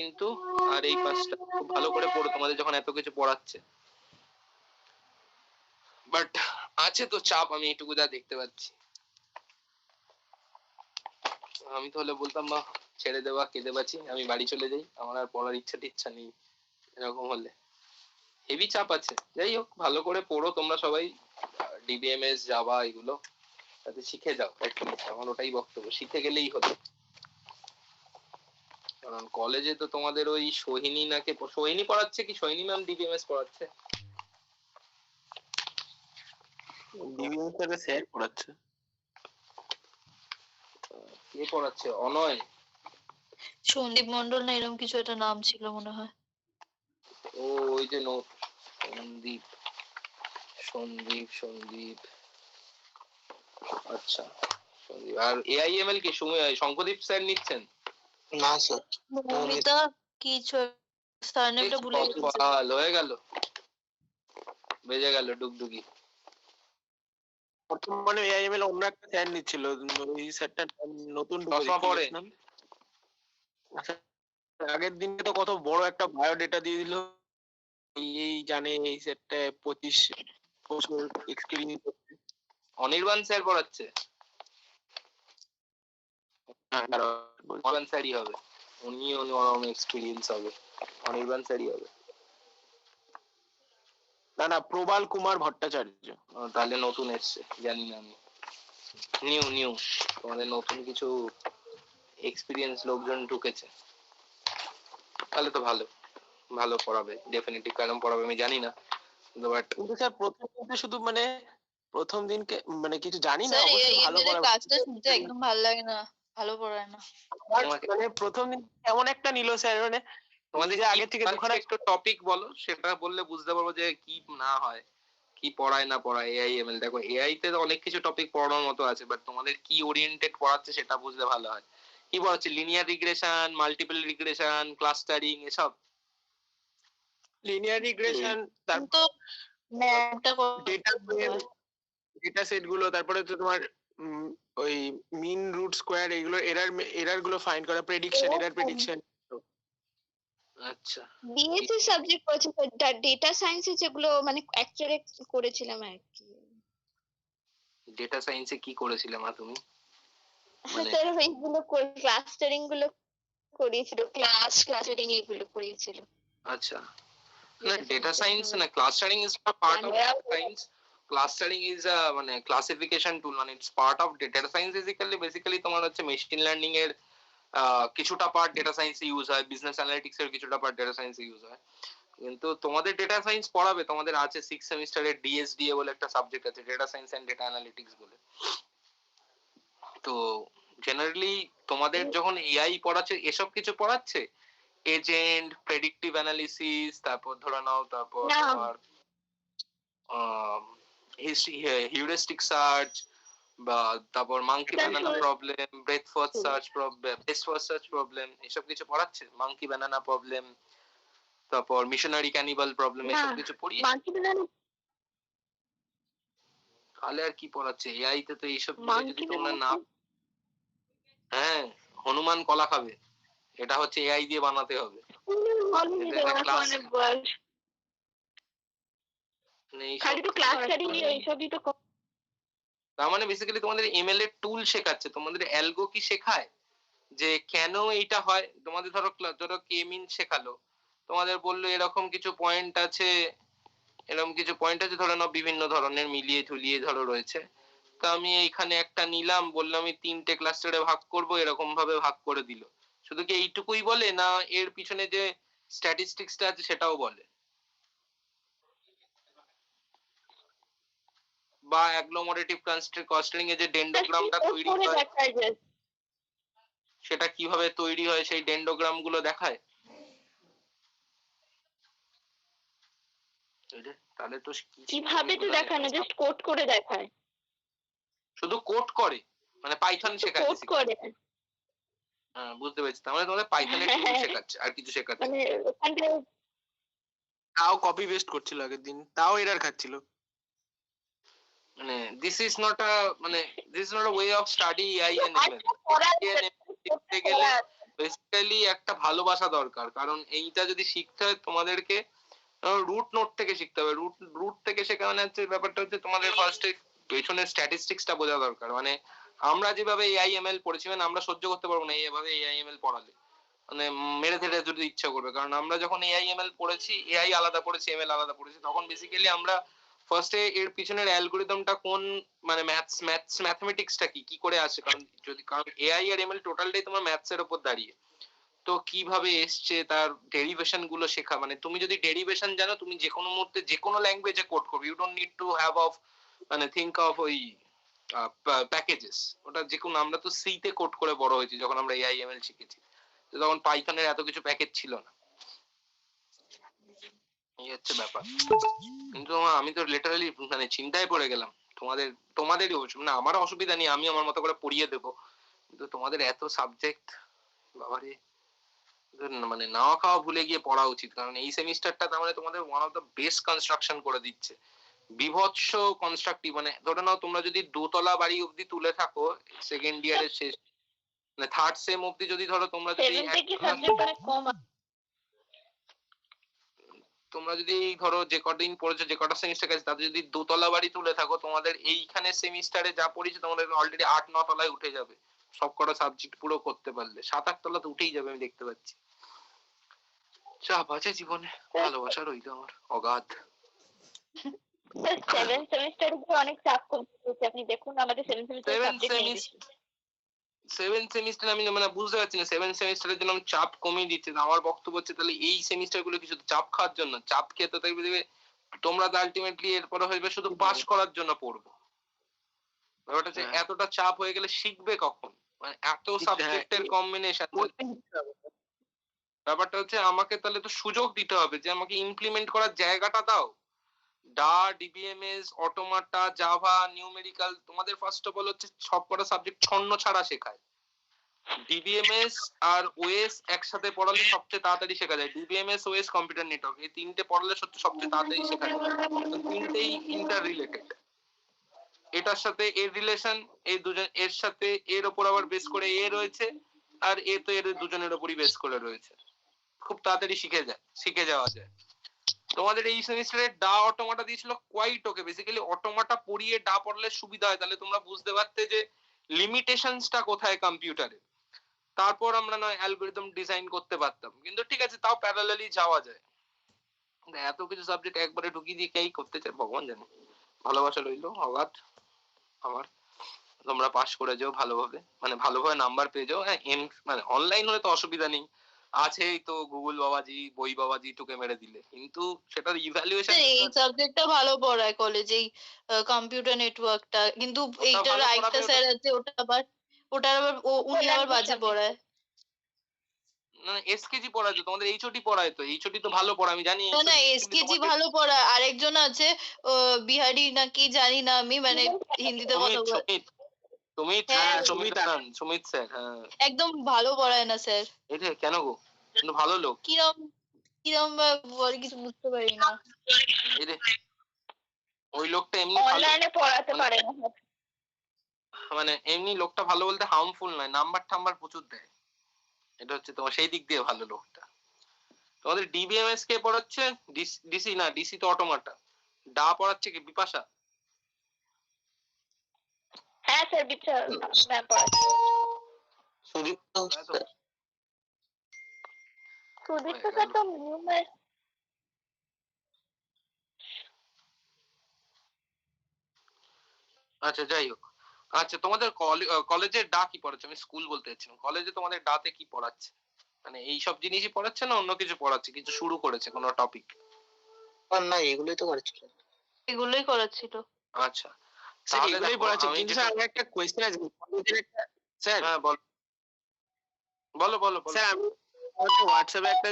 কিন্তু আর এই পাঁচটা খুব ভালো করে পড়ো তোমাদের যখন এত কিছু পড়াচ্ছে। বাট আছে তো চাপ, আমি এইটুকু যা দেখতে পাচ্ছি। আমি তাহলে বলতাম বা ছেড়ে দেওয়া, কেঁদে বাঁচি, আমি বাড়ি চলে যাই, আমার আর পড়ার ইচ্ছা নেই। এরকম হলে হেভি চাপ আছে। যাই হোক, ভালো করে পড়ো তোমরা সবাই, ডিবিএমএস জাভা এগুলো তাতে শিখে যাও অ্যাটলিস্ট, আমার ওটাই বক্তব্য, শিখে গেলেই হলো। কারণ কলেজে তো তোমাদের ওই সোহিনী নাকে, সোহিনী পড়াচ্ছে কি, সোহিনী ম্যাম ডিবিএমএস পড়াচ্ছে? ডিবিএমএস এর স্যার পড়াচ্ছে। কে পড়াচ্ছে? অনয়? সন্দীপ মন্ডল না এরকম কিছু একটা নাম ছিল মনে হয়। ও ওই যে সন্দীপ সন্দীপ সন্দীপ আচ্ছা সন্দীপ। আর এআইএমএল কি শঙ্করদীপ স্যার নিচ্ছেন? না স্যার, মৌমিতা কিছু সারনেমটা ভুলে গেছি। ভালো হয়ে গেল, বেজে গেল ডুগডুগি। বর্তমানে এআইএমএল অন্য একটা স্যার নিচ্ছিল, ওই স্যারটা নতুন চশমা পড়ে। আগের দিনে তো কত বড় একটা বায়োডেটা দিয়ে দিল, এই জানে এই স্যারটা 25 বছর এক্সপেরিয়েন্স। অনির্বাণ স্যার পড়াচ্ছে? অনির্বাণ স্যারই হবে, উনি এক্সপেরিয়েন্স হবে, অনির্বাণ স্যারই হবে। না না, প্রবাল কুমার ভট্টাচার্য। তাহলে নতুন এসছে, জানি না আমি। নিউ তোমাদের নতুন কিছু এক্সপেরিয়েন্স লোকজন ঢুকেছে, তাহলে তো ভালো, ভালো পড়াবে ডেফিনেটলি। কেমন পড়াবে আমি জানি না, বাট কিন্তু স্যার প্রথম দিনকে শুধু মানে প্রথম দিনকে মানে কিছু জানি না, স্যার অবশ্যই ভালো এই পড়াবে। ক্লাসটা শুনতে একদম ভালো লাগে না, ভালো পড়ায় না। মানে প্রথম দিন এমন একটা নিল স্যার, মানে তোমাদের যে আগে থেকে দুখানা একটু টপিক বলো, সেটা বললে বুঝতে পারবো যে কি না হয়, কি পড়ায় না পড়ায় এআইএমএল। দেখো এআই তে অনেক কিছু টপিক পড়ানোর মতো আছে, বাট তোমাদের কি ওরিয়েন্টেড পড়াচ্ছে সেটা বুঝলে ভালো হয়। কি পড়াচ্ছে? Linear regression, multiple regression, clustering, এসব? লিনিয়ার রিগ্রেশন, তো ম্যাপটা ডেটা সেট গুলো, তারপরে তো তোমার ওই মিন রুট স্কয়ার, এগুলো এরর গুলো ফাইন্ড করা, প্রেডিকশন, এরর প্রেডিকশন। আচ্ছা, বিএসসি সাবজেক্ট করেছে, ডেটা সায়েন্সে যেগুলো মানে অ্যাকচুয়ালি করেছিলাম আর কি। ডেটা সায়েন্সে কি করেছিলে মা তুমি? স্যার এইগুলো ক্লাস্টারিং গুলো করিয়েছিল, ক্লাস্টারিং এগুলো করিয়েছিল। আচ্ছা, না ডেটা সায়েন্স না, clustering is part of science. Clustering is a মানে ক্লাসিফিকেশন টুল, মানে it's part of data science. Basically তোমার হচ্ছে মেশিন লার্নিং এর কিছুটা পার্ট ডেটা সায়েন্সে ইউজ হয়, বিজনেস অ্যানালিটিক্স এর কিছুটা পার্ট ডেটা সায়েন্সে ইউজ হয়। কিন্তু তোমাদের ডেটা সায়েন্স পড়াবে, তোমাদের আছে 6 সেমিস্টারের ডিএসডিএ বলে একটা সাবজেক্ট আছে, data science and data analytics বলে। তো জেনারেলি তোমাদের যখন এআই পড়াচ্ছে, এসব কিছু পড়াচ্ছে, এজেন্ট, প্রেডিক্টিভ অ্যানালিসিস, তারপর ধরে নাও, তারপর তোমার হিউরিস্টিক সার্চ, বা তারপর monkey banana problem, breadth first search problem, এসব কিছু পড়াচ্ছে? মাঙ্কি ব্যানানা প্রবলেম, তারপর মিশনারি ক্যানিবাল প্রবলেম, এসব কিছু পড়িয়ে? তাহলে আর কি পড়াচ্ছে? এআই তে তো এইসব যদি তোমরা না, হ্যাঁ, হনুমান কলা খাবে, এটা হচ্ছে এআই দিয়ে বানাতে হবে। তার মানে বেসিক্যালি তোমাদের এমএল এর টুল শেখাচ্ছে, তোমাদের অ্যালগো কি শেখায়, যে কেন এইটা হয়। তোমাদের ধরো কে মিন শেখালো, তোমাদের বললো এরকম কিছু পয়েন্ট আছে, ধরে নাও বিভিন্ন ধরনের মিলিয়ে ঝুলিয়ে ধরো রয়েছে, তো আমি এইখানে একটা নিলাম, বললাম আমি 3টে ক্লাস্টারে ভাগ করব, এরকম ভাবে ভাগ করে দিল। শুধু কি এইটুকুই বলে, না এর পিছনে যে স্ট্যাটিস্টিক্সটা আছে সেটাও বলে? বা অ্যাগ্লোমারেটিভ ক্লাস্টারিং এ যে ডেন্ডোগ্রামটা তৈরি হয়, সেটা কিভাবে তৈরি হয়, সেই ডেন্ডোগ্রাম গুলো দেখায়? তাহলে তো কিভাবে তো দেখায় না, জাস্ট কোড করে দেখায়। শুধু কোড করে, মানে পাইথন শেখায়? কোড করে। হ্যাঁ, বুঝতে পেরেছি। তার মানে তোমাদের পাইথনের টুল শেখাচ্ছে, আর কিছু শেখাচ্ছে? মানে ওখানে তাও কপি পেস্ট করছিল আগের দিন, তাও এরর খাচ্ছিল। মানে this is not a way of study AI and ML. শিখতে গেলে বেসিক্যালি একটা ভালোবাসা দরকার, কারণ এইটা যদি শিখতে হয় তোমাদেরকে রুট নোট থেকে শিখতে হবে। রুট থেকে শেখা মানে হচ্ছে ব্যাপারটা হচ্ছে তোমাদের ফার্স্টে পেছনের স্ট্যাটিস্টিক্সটা বোঝা দরকার। মানে আমরা যেভাবে এআইএমএল পড়েছি, মানে আমরা সহ্য করতে পারবো না এইভাবে এআইএমএল পড়ালে, মানে মেরে ধরে যদি ইচ্ছা করবে। কারণ আমরা যখন এআইএমএল পড়েছি, এআই আলাদা পড়েছি, এমএল আলাদা পড়েছি, তখন বেসিক্যালি আমরা ফার্স্টে এর পিছনের অ্যালগরিদমটা কোন, মানে ম্যাথমেটিক্সটা কি করে আসে, কারণ এআই আর এমএল টোটালটাই তোমার ম্যাথস এর উপর দাঁড়িয়ে। তো কিভাবে এসছে তার ডেরিভেশন গুলো শেখা, মানে তুমি যদি ডেরিভেশন জানো, তুমি যে কোনো মুহূর্তে যে কোনো ল্যাঙ্গুয়েজে কোড করবে, you don't need to have of, মানে থিঙ্ক অফ ওই প্যাকেজেস। ওটা যে কোনো, আমরা তো সি তে কোড করে বড় হয়েছি যখন আমরা এআইএমএল শিখেছি, তো তখন পাইথনের এত কিছু প্যাকেজ ছিল না। এই হচ্ছে ব্যাপার। কিন্তু আমি তো লিটারালি মানে চিন্তায় পড়ে গেলাম। তোমাদেরই অবশ্য, মানে আমারও অসুবিধা নেই, আমি আমার মতো করে পড়িয়ে দেবো, কিন্তু তোমাদের এত সাবজেক্ট, বাবারে, মানে নাওয়া খাওয়া ভুলে গিয়ে পড়া উচিত। কারণ এই সেমিস্টারটা তার মানে তোমাদের one of the best construction করে দিচ্ছে, বিভৎস কনস্ট্রাকটিভ। মানে ধরে নাও তোমরা যদি দোতলা বাড়ি অব্দি তুলে থাকো সেকেন্ড ইয়ারের শেষ, মানে থার্ড সেম অব্দি যদি ধরো তোমরা যদি তোমরা যদি ধরো যে কদিন পড়েছো, যে কটা সেমিস্টার গেছে, তাতে যদি দোতলা বাড়ি তুলে থাকো, তোমাদের এইখানে সেমিস্টারে যা পড়েছে তোমাদের অলরেডি 8-9 তলায় উঠে যাবে সব কটা সাবজেক্ট পুরো করতে পারলে। 7-8 তলা তো উঠেই যাবে, আমি দেখতে পাচ্ছি। চাপ আছে জীবনে, ভালোবাসা রইল আমার অগাধ। 7 সেমিস্টারে অনেক চাপ কমছে, আপনি দেখুন আমাদের 7 সেমিস্টার সাবজেক্ট নেই বেশি। 7 সেমিস্টার আমি মানে বুঝতে পারছি না, 7 সেমিস্টারের জন্য আমি চাপ কমিয়ে দিচ্ছে। আমার বক্তব্য হচ্ছে তাহলে এই সেমিস্টার গুলো কিছু চাপ খাওয়ার জন্য, চাপ খেয়ে তো দেখবে তোমরা তো আলটিমেটলি এরপরে হইবে শুধু পাস করার জন্য পড়বো। ব্যাপারটা হচ্ছে এতটা চাপ হয়ে গেলে শিখবে কখন, মানে এত সাবজেক্টের কম্বিনেশন। ব্যাপারটা হচ্ছে আমাকে তাহলে তো সুযোগ দিতে হবে যে আমাকে ইমপ্লিমেন্ট করার জায়গাটা দাও। ডিবিএমএস, অটোমাটা, জাভা, নিউমেরিক্যাল, তোমাদের ফার্স্ট অফ অল হচ্ছে সবকটা সাবজেক্ট ছন্ন ছাড়া শেখায়। ডিবিএমএস আর ওএস একসাথে পড়ালে সবচেয়ে তাড়াতাড়ি শেখা যায়। ডিবিএমএস, ওএস, কম্পিউটার নেটওয়ার্ক, এই তিনটে পড়ালে সবচেয়ে তাড়াতাড়ি শেখা যায়। তিনটেই ইন্টার রিলেটেড, এটার সাথে এর রিলেশন, এই দুজন এর সাথে এর উপর আবার বেস করে এ রয়েছে, আর এ তো এর দুজনের উপরই বেস করে রয়েছে। খুব তাড়াতাড়ি শিখে যাওয়া যায়। তোমাদের এই সেমিস্টারে অটোমাটা দিয়েছিল কোয়াইট ওকে। বেসিক্যালি অটোমাটা পড়িয়ে পড়লে সুবিধা হয়, তাহলে তোমরা বুঝতে পারতে যে লিমিটেশনসটা কোথায় কম্পিউটারে। তারপর আমরা নয় অ্যালগরিদম ডিজাইন করতে পারতাম, কিন্তু ঠিক আছে, তাও প্যারালালি যাওয়া যায়। এত কিছু সাবজেক্ট একবারে ঢুকিয়ে দিয়ে কেই করতে চায় ভগবান জানে। ভালোবাসা রইলো অগাধ আমার, তোমরা পাস করে যাও ভালোভাবে, মানে ভালোভাবে নাম্বার পেয়ে যাও। হ্যাঁ, মানে অনলাইন হলে তো অসুবিধা নেই, আছেই তো গুগল বাবাজি, বই বাবাজি টুকে মেরে দিলে, কিন্তু সেটার ইভ্যালুয়েশন। এই সাবজেক্টটা ভালো পড়ায় কলেজেই, কম্পিউটার নেটওয়ার্কটা, কিন্তু এইটার আরেকটা স্যার আছে, ওটার আবার উনি আবার বাজে পড়ায়। না, এসকেজি পড়ায় তো তোমাদের, এইচওডি পড়ায় তো, এইচওডি তো ভালো পড়ায় আমি জানি। না, এসকেজি ভালো পড়ায়, আরেকজন আছে বিহারি নাকি জানি না আমি, মানে হিন্দিতে কথা বলে। সুমিত স্যার, হ্যাঁ একদম ভালো পড়ায় না স্যার। এটা কেন গো? কিন্তু ভালো লোক। কিরম বলে কিছু বুঝতে পারি না। ওই লোকটা এমনি অনলাইনে পড়াতে পারে না, মানে এমনি লোকটা ভালো বলতে হার্মফুল নয়, নাম্বার প্রচুর দেয়। এটা হচ্ছে তোমার সেই দিক দিয়ে ভালো লোকটা। তোমাদের ডিবিএমএস কে পড়াচ্ছে? ডিসি না, ডিসি তো অটোমাটা। পড়াচ্ছে কি বিপাশা? হ্যাঁ স্যার, ম্যাম পড়াচ্ছে। সুদীপ্ত স্যার তো নিউমের। আচ্ছা, যাই হোক। আচ্ছা, তোমাদের কলেজে কি পড়াচ্ছে? আমি স্কুল বলতে চাচ্ছিলাম। কলেজে তোমাদের তে কি পড়াচ্ছে? মানে এই সব জিনিসই পড়াচ্ছে না অন্য কিছু পড়াচ্ছে? কিছু শুরু করেছে কোনো টপিক? না, এগুলোই তো করাচ্ছিল। এগুলোই করাচ্ছিল। আচ্ছা, তাহলে এগুলোই পড়াচ্ছে। কিন্তু স্যার আমার একটা কোয়েশ্চেন আছে কলেজের একটা। স্যার, হ্যাঁ বলো স্যার আমি হোয়াটসঅ্যাপে একটা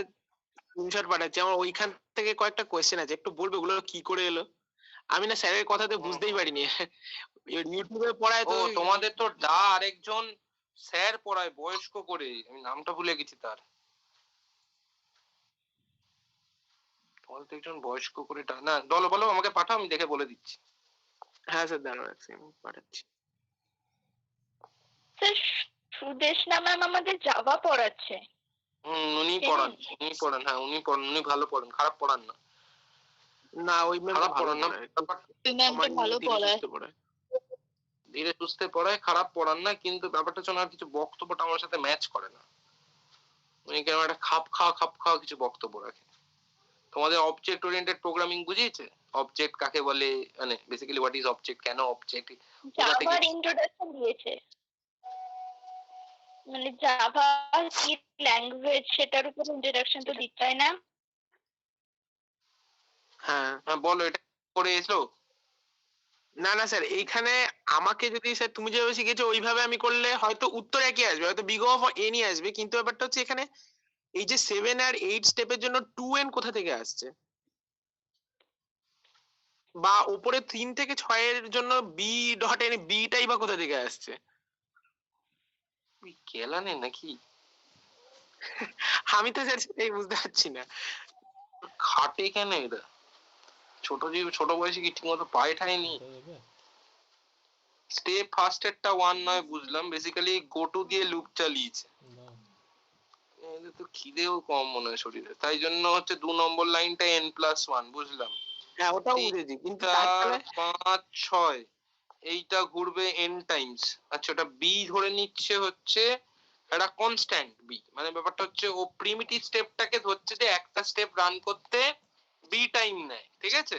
স্ক্রিনশট পাঠাচ্ছি, আমার ওইখান থেকে কয়েকটা কোয়েশ্চেন আছে, একটু বলবে ওগুলো কি করে এলো? আমি না স্যারের কথাতে বুঝতেই পারিনি। ইউটিউবে পড়ায় তো। তোমাদের তো আরেকজন স্যার পড়ায় বয়স্ক করে, আমি নামটা ভুলে গেছি তার। তোমাদের তো একজন বয়স্ক করে না, বলো আমাকে পাঠাও, আমি দেখে বলে দিচ্ছি। হ্যাঁ স্যার, দাঁড়াও এক সেকেন্ড পাঠাচ্ছি। সুদেশনা ম্যাম আমাদের জাভা পড়াচ্ছে। উনি পড়ান, হ্যাঁ উনি ভালো পড়ান, খারাপ পড়ান না। না ওই ম্যাম খারাপ ভালো পড়ান না, পড়ায়, ওই ম্যামটা ভালো পড়ায়। ধীরে সুস্থে পড়ায়, খারাপ পড়ান না, কিন্তু ব্যাপারটা হচ্ছে ওনার কিছু বক্তব্যটা আমার সাথে ম্যাচ করে না। উনি কেন একটা খাপ খাওয়া কিছু বক্তব্য রাখে। তোমাদের অবজেক্ট ওরিয়েন্টেড প্রোগ্রামিং বুঝিয়েছে? অবজেক্ট কাকে বলে, মানে বেসিক্যালি হোয়াট ইজ অবজেক্ট, কেন অবজেক্ট, জাভার ইন্ট্রোডাকশন দিয়েছে, মানে জাভা কি ল্যাঙ্গুয়েজ সেটার উপর ইন্ট্রোডাকশন তো দিতে হয় না? হ্যাঁ হ্যাঁ বলো, এটা করে এসো। না না স্যার, এইখানে আমাকে যদি স্যার তুমি যেভাবে শিখেছো ওইভাবে আমি করলে হয়তো উত্তর একই আসবে, হয়তো বিগ অফ এনই আসবে, কিন্তু ব্যাপারটা হচ্ছে এখানে এই যে 7 আর 8 স্টেপের জন্য 2n কোথা থেকে আসছে, বা উপরে 3 থেকে 6 এর জন্য বি ডট এন বিটাই বা কোথা থেকে আসছে? তুই কেলানে নাকি? আমি তো স্যার সেটাই বুঝতে পারছি না। খাটে কেন এরা? ছোট বয়সে কি ঠিকমতো পায়ে ঠায়নি? স্টেপ ফার্স্টেরটা 1 নয় বুঝলাম, বেসিক্যালি গো টু দিয়ে লুপ চালিয়েছে। এদের তো খিদেও কম মনে হয় শরীরে, তাই জন্য হচ্ছে 2 নম্বর লাইনটা n+1 বুঝলাম। হ্যাঁ ওটাও বুঝেছি, কিন্তু 4 5 6 এইটা ঘুরবে n টাইমস। আচ্ছা, ওটা b ধরে নিচ্ছে হচ্ছে একটা কনস্ট্যান্ট b, মানে ব্যাপারটা হচ্ছে ও প্রিমিটিভ স্টেপটাকে ধরছে যে একটা স্টেপ রান করতে b টাইম নেয়, ঠিক আছে?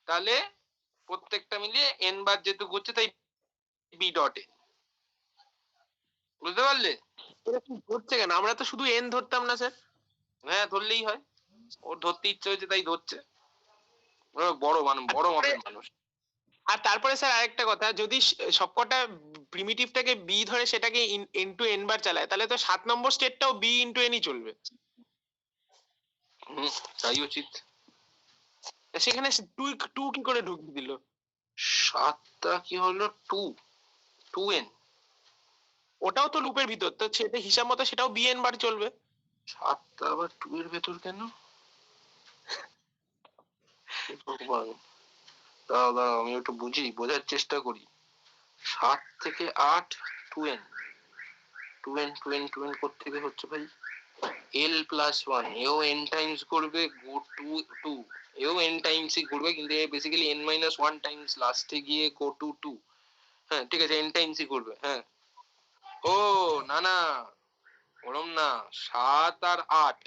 তাহলে প্রত্যেকটা মিলিয়ে n বার যেহেতু ঘুরছে তাই b ডট n, বুঝতে পারলে? এরকম ধরছে কেন? আমরা তো শুধু এন ধরতাম না স্যার। হ্যাঁ ধরলেই হয়, ওর ধরতে ইচ্ছে হয়েছে তাই ধরছে। বড় মাপের মানুষ। আর তারপরে স্যার আরেকটা কথা, যদি সবকটা প্রিমিটিভটাকে বি ধরে সেটাকে এন টু এন বার চালায়, তাহলে তো 7 নম্বর স্টেটটাও বি ইনটু এনই চলবে। তাই উচিত। সেখানে টু টু কি করে ঢুকিয়ে দিল? 7টা কি হলো 2n, ওটাও তো লুপের ভিতর, তো সেটা হিসাব মতো সেটাও বি এন বার চলবে। 7টা আবার 2 এর ভেতর কেন? ভগবান, দাঁড়াও আমি একটু বোঝার চেষ্টা করি। 7 থেকে 8 2n, 2n করতে হচ্ছে ভাই l+1, এও n টাইমস করবে, গো টু 2 এও n টাইমসই করবে, কিন্তু এ বেসিক্যালি n-1 টাইমস লাস্টে গিয়ে গো টু 2। হ্যাঁ ঠিক আছে, n টাইমসই করবে। হ্যাঁ ও না ওরম না, 7 আর 8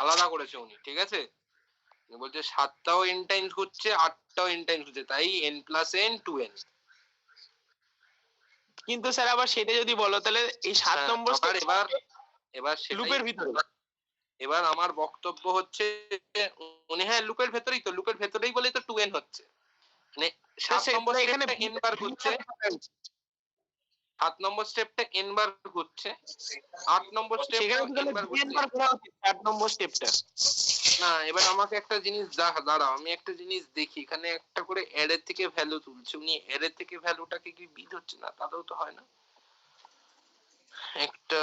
আলাদা করেছে উনি, ঠিক আছে? বলছে 7টাও n টাইমস ঘুরছে, 8টাও n টাইমস ঘুরছে, তাই n+n 2n। কিন্তু স্যার আবার সেটা যদি বলো তাহলে এই 7 নম্বর এবার লুপের ভিতরে। এবার আমার বক্তব্য হচ্ছে উনি, হ্যাঁ লুপের ভেতরেই তো, লুপের ভেতরেই বলেই তো 2n হচ্ছে, মানে 7 নম্বর এখানে স্টেপটা n বার ঘুরছে, 7 নম্বর স্টেপটা n বার ঘুরছে, 8 নম্বর স্টেপটা n বার ঘুরছে। 8 নম্বর স্টেপটা না, এবার আমাকে একটা জিনিস দাঁড়াও, আমি একটা জিনিস দেখি, এখানে একটা করে অ্যারে থেকে ভ্যালু তুলছে, উনি অ্যারে থেকে ভ্যালুটাকে কি বিট হচ্ছে না? তাতেও তো হয় না একটা,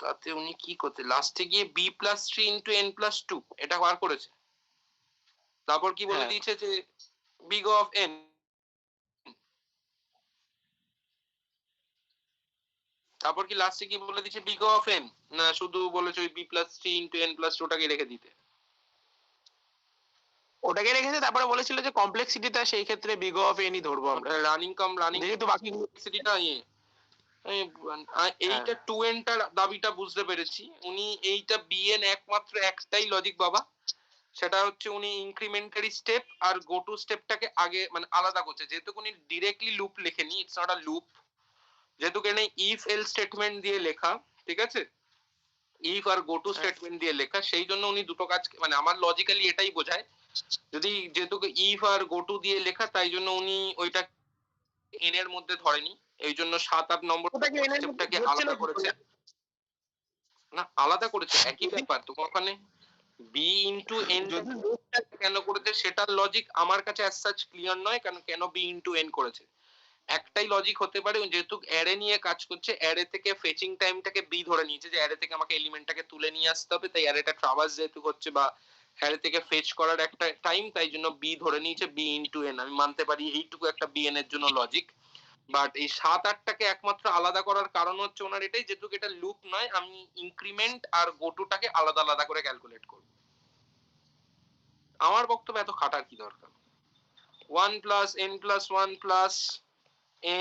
তাতে উনি কি করতে লাস্টে গিয়ে b+3 ইন্টু n+2 এটা বার করেছে, তারপর কি বলে দিয়েছে যে big of n, তারপর কি লাস্টে কি বলে দিয়েছে big of n, না শুধু বলেছে ওই b+3 ইন্টু n+2 টাকে রেখে দিতে? ওটাকে রেখেছে, তারপরে বলেছিল যে কমপ্লেক্সিটিটা সেই ক্ষেত্রে বিগ অফ এনই ধরবো আমরা, রানিং যেহেতু বাকি কমপ্লেক্সিটিটা এইটা 2n টার দাবিটা বুঝতে পেরেছি। উনি এইটা bn একমাত্র একটাই লজিক বাবা, সেটা হচ্ছে উনি ইনক্রিমেন্টারি স্টেপ আর গো টু স্টেপটাকে আগে মানে আলাদা করছে, যেহেতু উনি ডিরেক্টলি লুপ লেখেনি, ইটস নট আ লুপ, যেহেতু কেন ইফ এল স্টেটমেন্ট দিয়ে লেখা, ঠিক আছে, ইফ আর গো টু স্টেটমেন্ট দিয়ে লেখা, সেই জন্য উনি দুটো কাজ, মানে আমার লজিক্যালি এটাই বোঝায়, যদি যেহেতু ইফ আর গো টু দিয়ে লেখা তাই জন্য উনি ওইটা n এর মধ্যে ধরেনি, এই জন্য 7-8 নম্বর স্টেপটাকে আলাদা করেছে। না আলাদা করেছে, একই ব্যাপার, তো ওখানে b ইনটু n কেন করেছে সেটার লজিক আমার কাছে অ্যাজ সাচ ক্লিয়ার নয়, কেন b ইনটু n করেছে। একটাই লজিক হতে পারে, যেহেতু অ্যারে নিয়ে কাজ করছে, অ্যারে থেকে ফেচিং টাইমটাকে b ধরে নিয়েছে, যে অ্যারে থেকে আমাকে এলিমেন্টটাকে তুলে নিয়ে আসতে হবে, তাই অ্যারেটা ট্রাভার্স যেহেতু হচ্ছে বা অ্যারে থেকে ফেচ করার একটা টাইম, তাই জন্য b ধরে নিয়েছে b ইনটু n। আমি মানতে পারি এইটুকু একটা bn এর জন্য লজিক, বাট এই 7-8টাকে একমাত্র আলাদা করার কারণ হচ্ছে ওনার এটাই, যেহেতু এটা লুপ নয়, আমি ইনক্রিমেন্ট আর গোটুটাকে আলাদা আলাদা করে ক্যালকুলেট করব। আমার বক্তব্য এত খাটার কি দরকার? 1 plus n plus 1 plus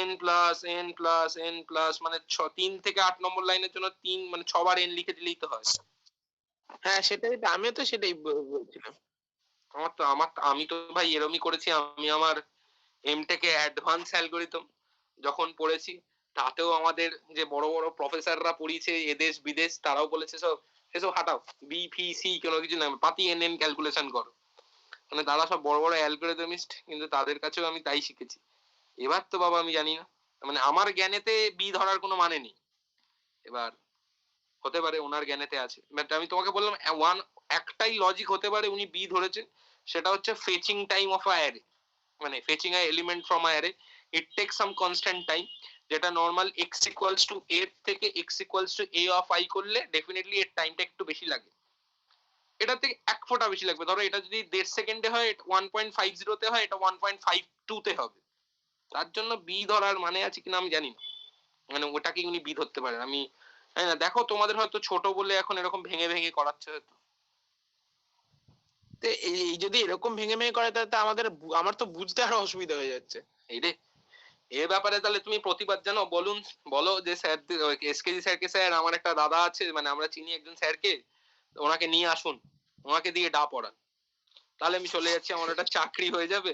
n plus n plus n plus মানে 3 থেকে 8 নম্বর লাইনের জন্য 3 মানে 6 বার n লিখে দিলেই তো হয়। হ্যাঁ সেটাই তো, আমিও তো সেটাই বলছিলাম। আমি তো ভাই এরমই করেছি। আমি আমার এমটেকে অ্যাডভান্স অ্যালগরিদম যখন পড়েছি, তাতেও আমাদের যে বড় বড় প্রফেসররা পড়িয়েছে এদেশ বিদেশ, তারাও বলেছে সেসব হাটাও, বি ফি সি কোনো কিছু না, পাতি এন এন ক্যালকুলেশন করো। মানে তারা সব বড় বড় অ্যালগরিদমিস্ট, কিন্তু তাদের কাছেও আমি তাই শিখেছি। এবার তো বাবা আমি জানি না, মানে আমার জ্ঞানেতে বি ধরার কোনো মানে নেই। এবার হতে পারে ওনার জ্ঞানেতে আছে, বাট আমি তোমাকে বললাম একটাই লজিক হতে পারে উনি বি ধরেছেন, সেটা হচ্ছে fetching time of a array, মানে fetching a element from a array, it take some constant time, যেটা normal x equals to a থেকে x equals to a of i করলে ডেফিনেটলি এর টাইমটা একটু বেশি লাগে, এটা থেকে এক ফোঁটা বেশি লাগবে। ধরো এটা যদি 1.5 সেকেন্ডে হয়, 1.50 তে হয়, এটা 1.52 তে হবে। তার জন্য বি ধরার মানে আছে কিনা আমি জানি না, মানে ওটাকে উনি বি ধরতে পারেন। আমি জানি না, দেখো তোমাদের হয়তো ছোট বলে এখন এরকম ভেঙে ভেঙে করাচ্ছে হয়তো। তো এই যদি এরকম ভেঙে ভেঙে করে তাহলে তো আমার তো বুঝতে আরো অসুবিধা হয়ে যাচ্ছে। এই রে, এ ব্যাপারে তাহলে তুমি প্রতিবাদ জানো, বলো যে স্যার, এসকেজি স্যারকে, স্যার আমার একটা দাদা আছে, মানে আমরা চিনি একজন স্যারকে, ওনাকে নিয়ে আসুন, ওনাকে দিয়ে ডা পড়ান, তাহলে আমি চলে যাচ্ছি, আমার একটা চাকরি হয়ে যাবে,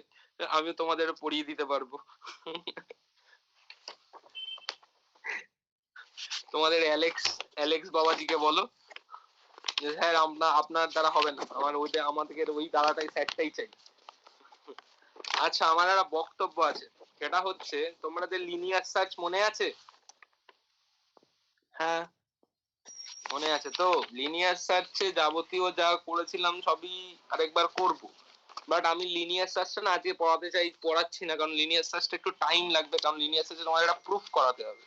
আমি তোমাদের পড়িয়ে দিতে পারবো। তোমাদের অ্যালেক্স বাবাজিকে বলো যে স্যার আপনার দ্বারা হবে না, আমাদের ওই দাদাটাই, স্যারটাই চাই। আচ্ছা, আমার একটা বক্তব্য আছে, সেটা হচ্ছে তোমাদের লিনিয়ার সার্চ মনে আছে? হ্যাঁ মনে আছে তো? লিনিয়ার সার্চে যাবতীয় যা করেছিলাম সবই আরেকবার করব, বাট আমি লিনিয়ার সার্চটা না আজকে পড়াচ্ছি না, কারণ লিনিয়ার সার্চটা একটু টাইম লাগবে, কারণ লিনিয়ার সার্চে তোমাদের একটা প্রুফ করাতে হবে।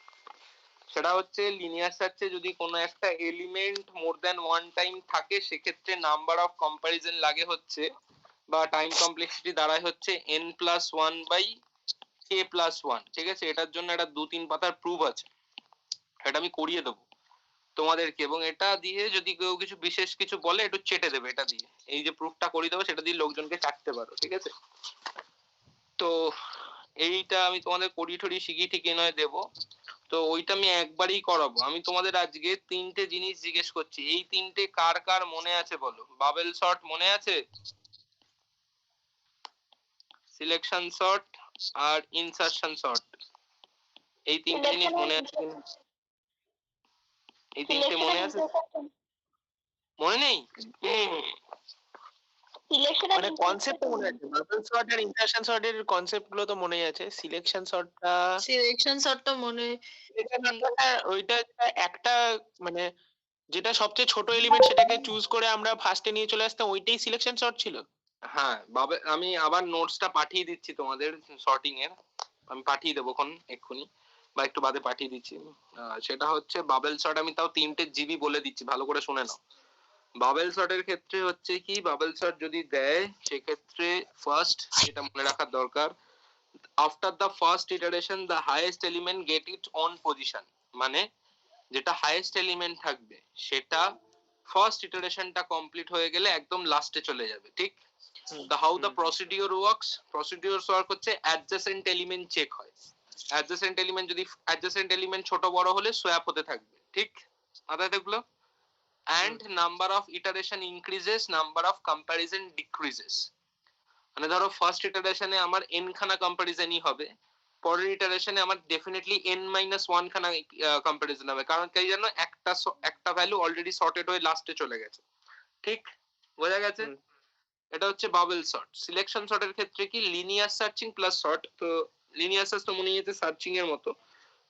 সেটা হচ্ছে লিনিয়ার সার্চে যদি কোনো একটা element more than one time থাকে, সেক্ষেত্রে নাম্বার অফ কম্পারিজন লাগে হচ্ছে, বা টাইম কমপ্লেক্সিটি দাঁড়ায় হচ্ছে n plus one by k plus one. ঠিক আছে, এটার জন্য একটা 2-3 পাতার প্রুফ আছে, এটা আমি করিয়ে দেবো তোমাদেরকে, এবং এটা দিয়ে যদি কেউ কিছু বিশেষ কিছু বলে একটু চেটে দেবে এটা দিয়ে, এই যে প্রুফটা করিয়ে দেবো সেটা দিয়ে লোকজনকে চাটতে পারো। ঠিক আছে, তো এইটা আমি তোমাদের করিয়ে ঠরিয়ে শিখিয়ে ঠিকই নয় দেবো, তো ওইটা আমি একবারই করাবো। আমি তোমাদের আজকে 3টে জিনিস জিজ্ঞেস করছি, এই 3টে কার কার মনে আছে বলো? বাবেল শর্ট মনে আছে, সিলেকশন শর্ট আর ইনসারশন শর্ট, এই 3টে জিনিস মনে আছে? এই 3টে মনে আছে? মনে নেই? মানে কনসেপ্ট মনে আছে, বাবল সর্ট আর ইনসারশন সর্ট এর কনসেপ্ট গুলো তো মনেই আছে। সিলেকশন সর্টটা মনে ওইটা একটা মানে যেটা সবচেয়ে ছোট এলিমেন্ট সেটাকে চুজ করে আমরা ফার্স্টে নিয়ে চলে আসতাম, ওইটাই সিলেকশন সর্ট ছিল। হ্যাঁ, আমি আবার নোটসটা পাঠিয়ে দিচ্ছি তোমাদের শর্টিং এর, আমি পাঠিয়ে দেবো এক্ষুনি বা একটু বাদে পাঠিয়ে দিচ্ছি। সেটা হচ্ছে বাবেল শর্ট, আমি তাও 3টে জিবি বলে দিচ্ছি, ভালো করে শুনে নাও। বাবেল শর্টের ক্ষেত্রে হচ্ছে কি, বাবেল শর্ট যদি দেয় সেক্ষেত্রে ফার্স্ট যেটা মনে রাখার দরকার, after the first iteration the highest element gate it's on position, মানে যেটা হাইয়েস্ট এলিমেন্ট থাকবে সেটা ফার্স্ট ইটারেশনটা কমপ্লিট হয়ে গেলে একদম লাস্টে চলে যাবে। ঠিক, হাউ দ্য প্রসিডিওর ওয়ার্ক হচ্ছে অ্যাডজেসেন্ট এলিমেন্ট চেক হয়, অ্যাডজেসেন্ট এলিমেন্ট যদি অ্যাডজেসেন্ট এলিমেন্ট ছোট বড় হলে সোয়াপ হতে থাকবে। ঠিক, মাথায় থাকলো? and number of iteration increases, number of comparison decreases, মানে ধরো ফার্স্ট ইটারেশনে আমার n খানা কম্পারিজনই হবে, পরের ইটারেশনে আমার ডেফিনেটলি n-1 খানা কম্পারিজন হবে, কারণ কি জানো, একটা ভ্যালু অলরেডি সর্টেড হয়ে লাস্টে চলে গেছে। ঠিক, বোঝা গেছে? এটা হচ্ছে বাবেল সর্ট। সিলেকশন সর্টের ক্ষেত্রে কি, লিনিয়ার সার্চিং প্লাস সর্ট। তো লিনিয়ার সার্চ তো মনে হচ্ছে সার্চিং এর মতো,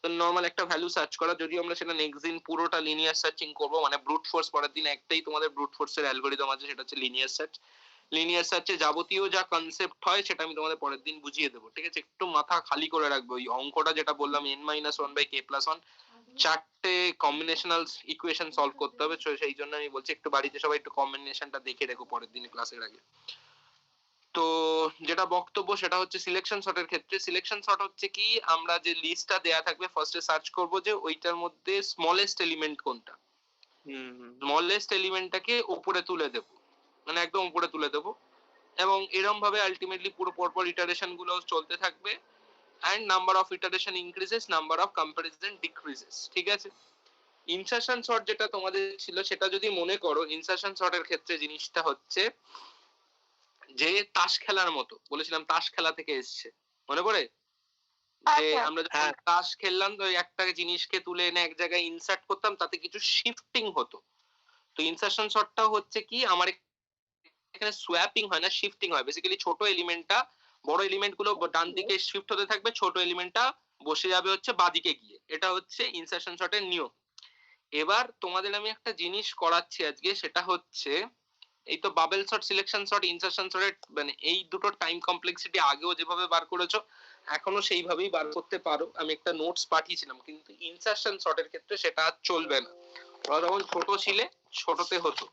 তো নরমাল একটা ভ্যালু সার্চ করা, যদিও আমরা সেটা নেক্সট দিন পুরোটা লিনিয়ার সার্চিং করব, মানে ব্রুট ফোর্স পরের দিন একটাই তোমাদের ব্রুট ফোর্সের অ্যালগরিদম আছে, সেটা হচ্ছে লিনিয়ার সার্চ। লিনিয়ার সার্চে যাবতীয় যা কনসেপ্ট হয় সেটা আমি তোমাদের পরের দিন বুঝিয়ে দেবো। ঠিক আছে, একটু মাথা খালি করে রাখবে, ওই অঙ্কটা যেটা বললাম n-1/k+1 4টে কম্বিনেশনাল ইকুয়েশন সলভ করতে হবে, সেই জন্য আমি বলছি একটু বাড়িতে সবাই একটু কম্বিনেশনটা দেখে রেখো পরের দিন ক্লাসের আগে। তো যেটা বক্তব্য সেটা হচ্ছে সিলেকশন শর্টের ক্ষেত্রে সিলেকশন শর্ট হচ্ছে কি আমরা যে লিস্টটা দেয়া থাকবে ফার্স্টে সার্চ করব যে ওইটার মধ্যে স্মলেস্ট এলিমেন্ট কোনটা, স্মলেস্ট এলিমেন্টটাকে উপরে তুলে দেব, মানে একদম উপরে তুলে দেব, এবং এরকম ভাবে আলটিমেটলি পুরো পরপর ইটারেশন গুলো চলতে থাকবে and number of iteration increases, number of comparison decreases, ঠিক আছে। ইনসারশন শর্ট যেটা তোমাদের ছিল সেটা যদি মনে করো, ইনসারশন শর্টের ক্ষেত্রে জিনিসটা হচ্ছে যে তাস খেলার মতো, বলেছিলাম তাস খেলা থেকে এসছে, মনে পড়ে যে আমরা যখন তাস খেললাম তো একটা জিনিসকে তুলে এনে এক জায়গায় ইনসার্ট করতাম, তাতে কিছু শিফটিং হতো। তো ইনসারশন শর্টটাও হচ্ছে কি আমার এখানে সোয়াপিং হয় না, শিফটিং হয়। বেসিক্যালি ছোট এলিমেন্টটা বড় এলিমেন্ট গুলো ডান দিকে শিফট হতে থাকবে, ছোট এলিমেন্টটা বসে যাবে হচ্ছে বাদিকে গিয়ে। এটা হচ্ছে ইনসারশন শর্টের নিয়ম। এবার তোমাদের আমি একটা জিনিস করাচ্ছি আজকে, সেটা হচ্ছে এই তো bubble sort, selection sort, insertion শর্টের মানে এই দুটো টাইম কমপ্লেক্সিটি আগেও যেভাবে বার করেছো এখনো সেইভাবেই বার করতে পারো। আমি একটা নোটস পাঠিয়েছিলাম, কিন্তু ইনসারশন শর্টের ক্ষেত্রে সেটা আর চলবে না। তোমরা যখন ছোট ছিলে ছোটতে হতো,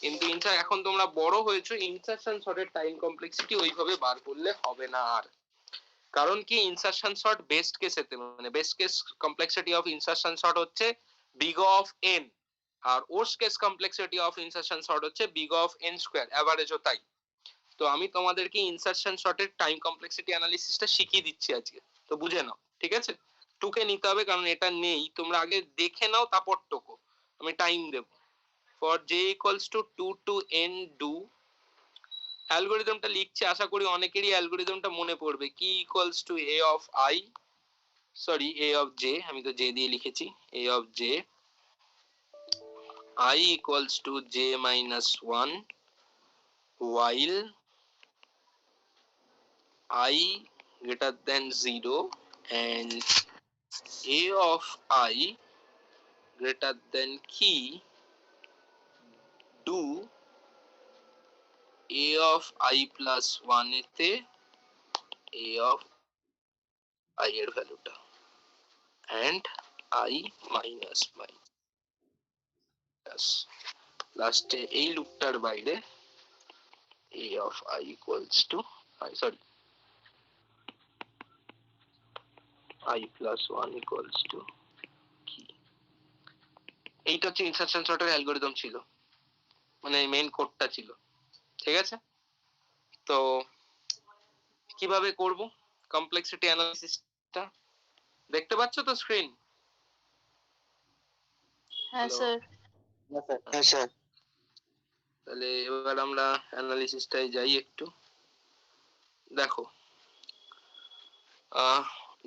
কিন্তু এখন তোমরা বড় হয়েছো, ইনসারশন শর্টের টাইম কমপ্লেক্সিটি ওইভাবে বার করলে হবে না আর। কারণ কি ইনসারশন শর্ট বেস্ট কেসেতে মানে best case complexity of insertion sort হচ্ছে বিগ অফ এন, আর worst case complexity of insertion sort হচ্ছে বিগ অফ এন স্কয়ার, এভারেজও তাই। তো আমি তোমাদেরকে ইনসারশন শর্টের টাইম কমপ্লেক্সিটি অ্যানালিসিসটা শিখিয়ে দিচ্ছি আজকে, তো বুঝে নাও, ঠিক আছে। টুকে নিতে হবে কারণ এটা নেই, তোমরা আগে দেখে নাও তারপর টোকো, আমি টাইম দেব। for j equals to 2 to n do, অ্যালগরিদমটা লিখছি, আশা করি অনেকেরই অ্যালগরিদমটা মনে পড়বে। Key equals to a of i, sorry a of j, আমি তো j দিয়ে লিখেছি, a of j, I equals to j minus 1 while I greater than 0 and a of I greater than key do a of I plus 1 এতে a of I এর ভ্যালুটা and I minus লাস্টে এই লুপটার বাইরে a of I equals to I plus 1 equals to key। এইটা হচ্ছে insertion শর্টের algorithm ছিল, মানে মেইন কোডটা ছিল, ঠিক আছে। তো কিভাবে করব কমপ্লেক্সিটি অ্যানালিসিসটা, দেখতে পাচ্ছ তো স্ক্রিন? হ্যাঁ Hello? স্যার। হ্যাঁ স্যার। তাহলে এবার আমরা অ্যানালিসিসটাই যাই একটু। দেখো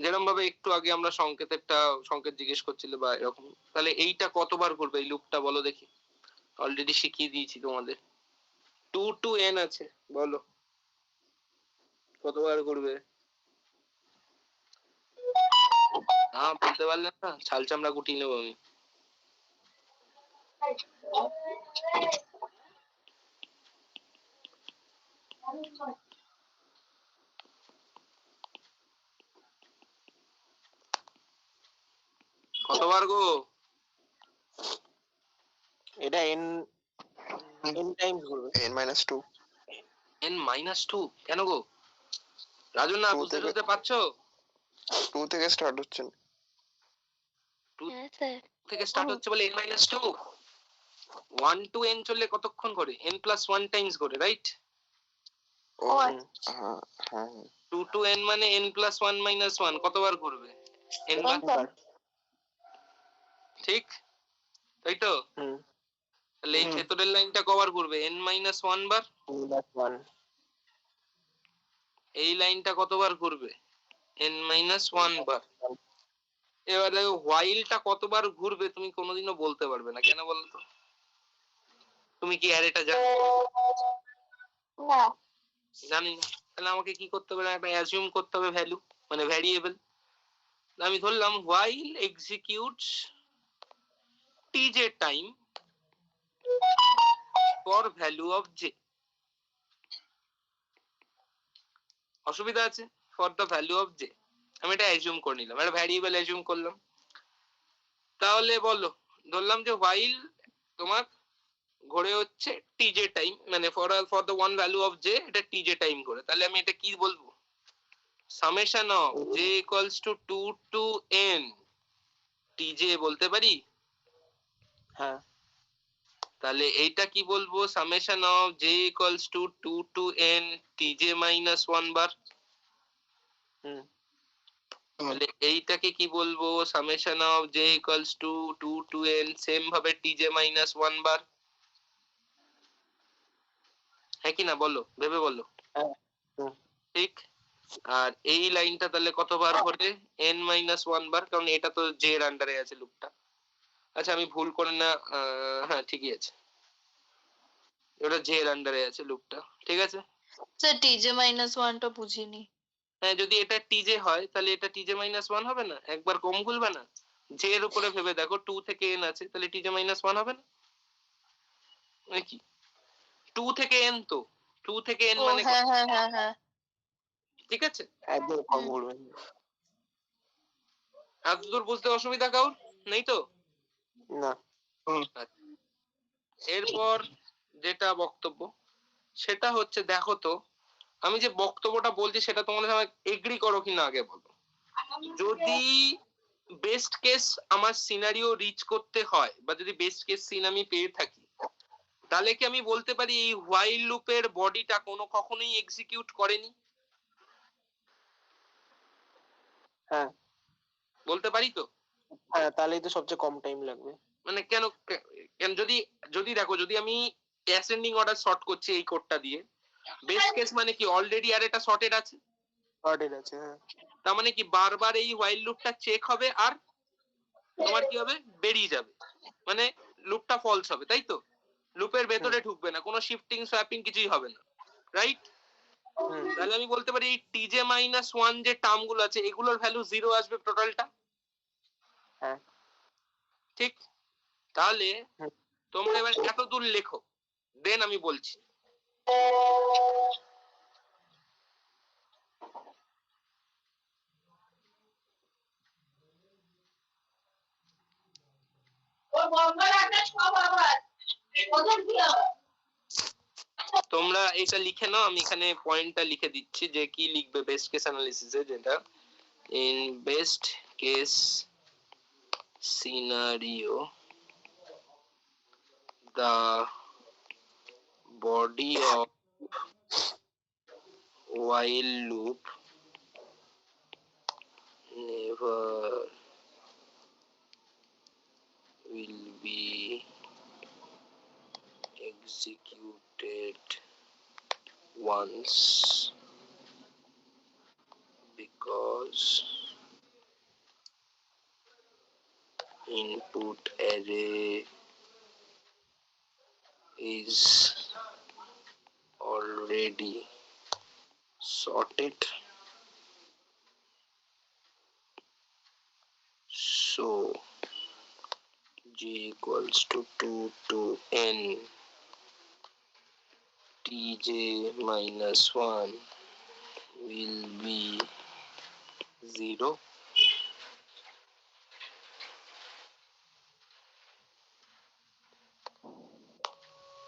যেরকম ভাবে একটু আগে আমরা সংকেত জিজ্ঞেস করছিল বা এরকম, তাহলে এইটা কতবার ঘুরবে এই লুপটা বলো দেখি, অলরেডি শিখিয়ে দিয়েছি তোমাদের। 2 to n আছে, বলো কতবার ঘুরবে? বলতে পারলে না, ছাল চামড়া গুটিয়ে নেবো আমি। কতবার গো? এটা n টাইমস ঘুরবে, n minus 2। n minus 2 কেন গো? রাজু না বুঝতে পারছো? 2 থেকে স্টার্ট হচ্ছে। 2 থেকে স্টার্ট হচ্ছে বলে n minus 2। 1 to n চললে কতক্ষণ করে? n plus 1 টাইমস করে, রাইট? ও হ্যাঁ হ্যাঁ। 2 to n মানে n plus 1 minus 1 কতবার করবে? n বার, ঠিক তাই তো? তাহলে এই ভেতরের লাইনটা কবার করবে? n minus 1 বার। এই লাইনটা কতবার করবে? n minus 1 বার। এবার দেখো হোয়াইলটা কতবার ঘুরবে তুমি কোনোদিনও বলতে পারবে না, কেন বলতো? তুমি কি অ্যারেটা জানো? না। জানি না, তাহলে আমাকে কি করতে হবে? একটা অ্যাজিউম করতে হবে ভ্যালু, মানে ভ্যারিয়েবল। আমি ধরলাম while executes tj time for value of j, অসুবিধা আছে? for the value of j আমি এটা অ্যাজিউম করে নিলাম, একটা ভ্যারিয়েবল অ্যাজিউম করলাম। তাহলে বলো, ধরলাম যে while তোমার ঘোরে হচ্ছে টিজে টাইম, মানে for the one value of j এটা টিজে টাইম করে। তাহলে আমি এটা কি বলবো, summation of j equals to 2 to n t j বলতে পারি। হ্যাঁ তাহলে এইটা কি বলবো, summation of j equals to 2 to n t j minus 1 বার। হুম তাহলে এইটাকে কি বলবো, summation of j equals to 2 to n same ভাবে টিজে মাইনাস 1 বার। হ্যাঁ কি না বলো, ভেবে বলো। হ্যাঁ হুম। ঠিক। আর এই লাইনটা তাহলে কতবার ঘটে, n মাইনাস 1 বার, কারণ এটা তো জে এর আন্ডারে আছে লুপটা। আচ্ছা আমি ভুল করে না, হ্যাঁ ঠিকই আছে, ওটা জে এর আন্ডারে আছে লুপটা, ঠিক আছে। স্যার টিজে মাইনাস ওয়ানটা বুঝিনি। হ্যাঁ যদি এটা টিজে হয় তাহলে এটা টিজে মাইনাস 1 হবে না, একবার কম ভুলবে না। জে এর উপরে ভেবে দেখো 2 থেকে n আছে, তাহলে টিজে মাইনাস 1 হবে না নাকি? 2 থেকে n তো, 2 থেকে n ও মানে হ্যাঁ হ্যাঁ হ্যাঁ হ্যাঁ। ঠিক আছে। একদম কম বলবেন। এতদূর বুঝতে অসুবিধা কাউর নেই তো? না এরপর যেটা বক্তব্য সেটা হচ্ছে, দেখো তো আমি যে বক্তব্যটা বলছি সেটা তোমাদের সঙ্গে এগ্রি করো কিনা আগে বলো। যদি বেস্ট কেস আমার সিনারিও রিচ করতে হয়, বা যদি বেস্ট কেস সিন আমি পেয়ে থাকি, তাহলে কি আমি বলতে পারি এই হোয়াইল লুপের বডিটা কোনো কখনোই এক্সিকিউট করেনি? হ্যাঁ বলতে পারি তো? হ্যাঁ তাহলেই তো সবচেয়ে কম টাইম লাগবে। মানে কেন, কেন যদি যদি দেখো যদি আমি অ্যাসেন্ডিং অর্ডার শর্ট করছি এই কোডটা দিয়ে, বেস্ট কেস মানে কি অলরেডি আর এটা শর্টেড আছে, শর্টেড আছে হ্যাঁ। তার মানে কি বারবার এই হোয়াইল লুপটা চেক হবে আর তোমার কি হবে, বেরিয়ে যাবে, মানে লুপটা ফলস হবে, তাই তো? লুপের ভেতরে ঢুকবে না, কোনো শিফটিং সোয়াপিং কিছুই হবে না, রাইট? হুম তাহলে আমি বলতে পারি এই টিজে মাইনাস 1 যে টার্ম গুলো আছে এগুলোর ভ্যালু 0 আসবে টোটালটা, হ্যাঁ ঠিক? তাহলে হুম। তোমরা এবার এত দূর লেখো, দেন আমি বলছি। তোমরা এটা লিখে নাও, আমি এখানে পয়েন্টটা লিখে দিচ্ছি যে কি লিখবে বেস্ট কেস অ্যানালিসিসে, যেটা in best case scenario the body of while loop never will be executed once because input array is already sorted, so g equals to 2 to n tj minus 1 will be 0.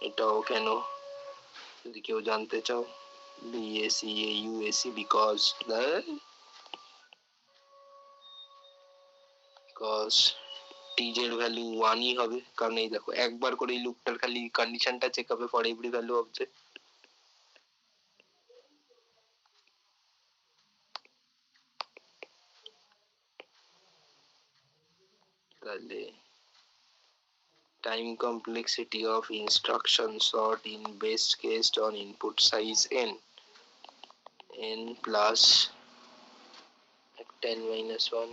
এটাও কেন যদি কেউ জানতে চাও, BAC ইউএসি because টিজ এর value 1ই হবে, কারণ এই দেখো একবার করে এই লুপটার খালি কন্ডিশনটা চেক হবে for every value of J. তাহলে time complexity of instruction sort in best case on input size n plus 10 minus 1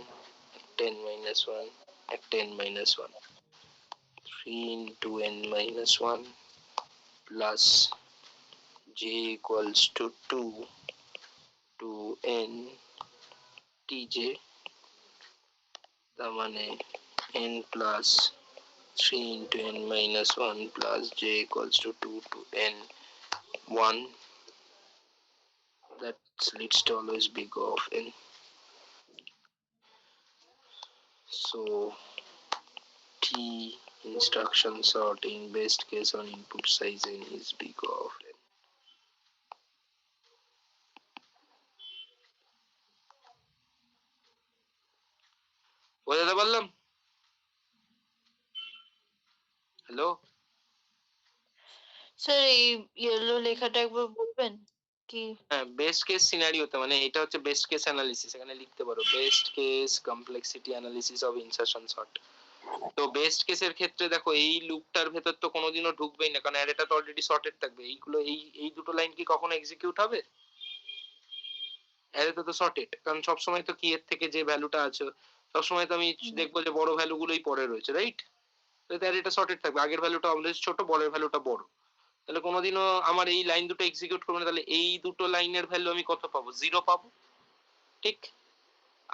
10 minus 1 10 minus 1 3 into n minus 1 plus j equals to 2 to n tj, তার মানে n plus 3 into n minus 1 plus j equals to 2 to n 1, that leads to always big O of n. So t instruction sorting best case on input size n is big of n. বোঝাতে পারলাম? Hello, sir এই yellow লেখাটা একবার বলবেন কি? হ্যাঁ, best case সিনারিওতে মানে এটা হচ্ছে বেস্ট কেস অ্যানালিসিস, এখানে লিখতে পারো best case complexity analysis of insertion sort. তো বেস্ট কেসের ক্ষেত্রে দেখো এই লুপটার ভেতর তো কোনোদিনও ঢুকবেই না, কারণ অ্যারেটা তো অলরেডি সর্টেড থাকবে। এইগুলো এই দুটো লাইন কি কখনো এক্সিকিউট হবে? অ্যারেতে তো সর্টেড, কারণ সবসময় তো কি এর থেকে যে ভ্যালুটা আছে সবসময় তো আমি দেখবো যে বড় ভ্যালুগুলোই পরে রয়েছে, রাইট? তো অ্যারেটা সর্টেড থাকবে, আগের ভ্যালুটা অলওয়েজ ছোট, পরের ভ্যালুটা বড়। তাহলে কোনোদিনও আমার এই লাইন দুটো এক্সিকিউট করবে না, তাহলে এই দুটো লাইনের ভ্যালু আমি কত পাবো? 0 পাবো, ঠিক?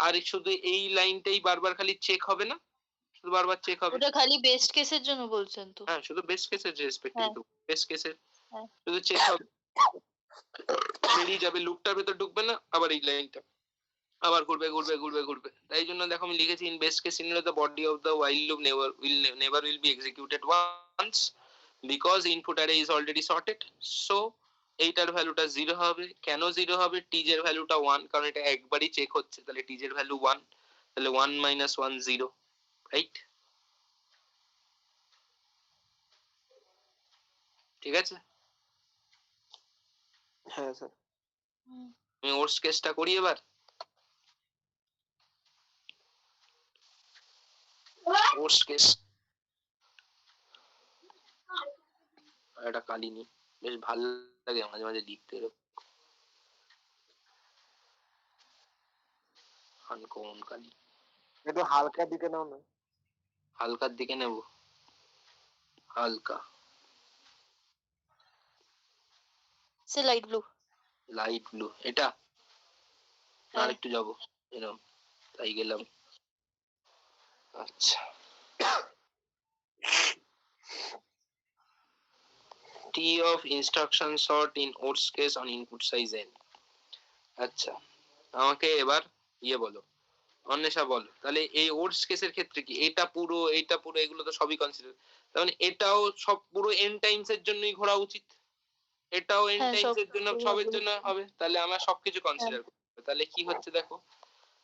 আর শুধু এই লাইনটাই বারবার খালি চেক হবে না, শুধু বারবার চেক হবে। ওটা খালি বেস্ট কেসের জন্য বলছেন তো? হ্যাঁ, শুধু বেস্ট কেসের রেসপেক্টিভ, হ্যাঁ। বেস্ট কেসের হ্যাঁ। শুধু চেক হবে, বেরিয়ে যাবে, লুপটার ভেতর ঢুকবে না, আবার এই লাইনটা আবার ঘুরবে ঘুরবে ঘুরবে ঘুরবে। তাই জন্য দেখো আমি লিখেছি in best case scenario the body of the while loop never will be executed once because input array is already sorted. So এইটার ভ্যালুটা 0 হবে। কেন 0 হবে? টিজ এর ভ্যালুটা 1, কারণ এটা একবারই চেক হচ্ছে, তাহলে টিজ এর ভ্যালু 1, তাহলে 1 - 1 0, রাইট? ঠিক আছে, হ্যাঁ স্যার। আমি ওর্স কেসটা করি এবার। ওর্স কেস এটা কালিনি, বেশ ভালো লাগে মাঝে মাঝে লিখতে, আনকমন কালি। একটু হালকা দিকে নাও না। হালকার দিকে নেব, হালকা সে লাইট ব্লু। লাইট ব্লু এটা? হ্যাঁ। আর একটু যাবো এরকম, তাই গেলাম। আচ্ছা, T of instruction sort in Oats case on input size n. আচ্ছা, আমাকে এবার ইয়ে বলো, অন্বেষা বলো, তাহলে এই ওটস কেসের ক্ষেত্রে কি এইটা পুরো এগুলো তো সবই কনসিডার, তার মানে এটাও সব পুরো n টাইমস এর জন্যই ঘোরা উচিত, এটাও n হ্যাঁ, টাইমস সব এর জন্য, পুরো সবের হবে। জন্য হবে, তাহলে আমার সবকিছু কনসিডার করতে হবে। তাহলে কি হচ্ছে দেখো,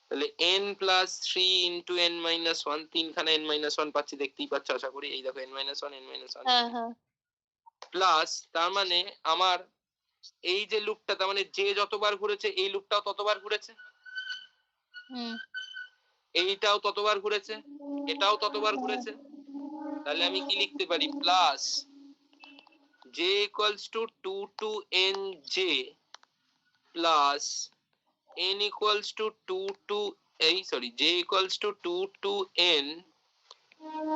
তাহলে n plus 3 into n minus 1, তিনখানা n মাইনাস 1 পাচ্ছি, দেখতেই পাচ্ছ আশা করি, এই দেখো n মাইনাস 1 n মাইনাস 1 হ্যাঁ হ্যাঁ। প্লাস, তার মানে আমার এই যে লুপটা, তার মানে যে যতবার ঘুরেছে এই লুপটাও ততবার ঘুরেছে, এইটাও ততবার ঘুরেছে, এটাও ততবার ঘুরেছে। তাহলে আমি কি লিখতে পারি? Plus j equals to 2 to n j plus n equals to 2 to j equals to 2 to n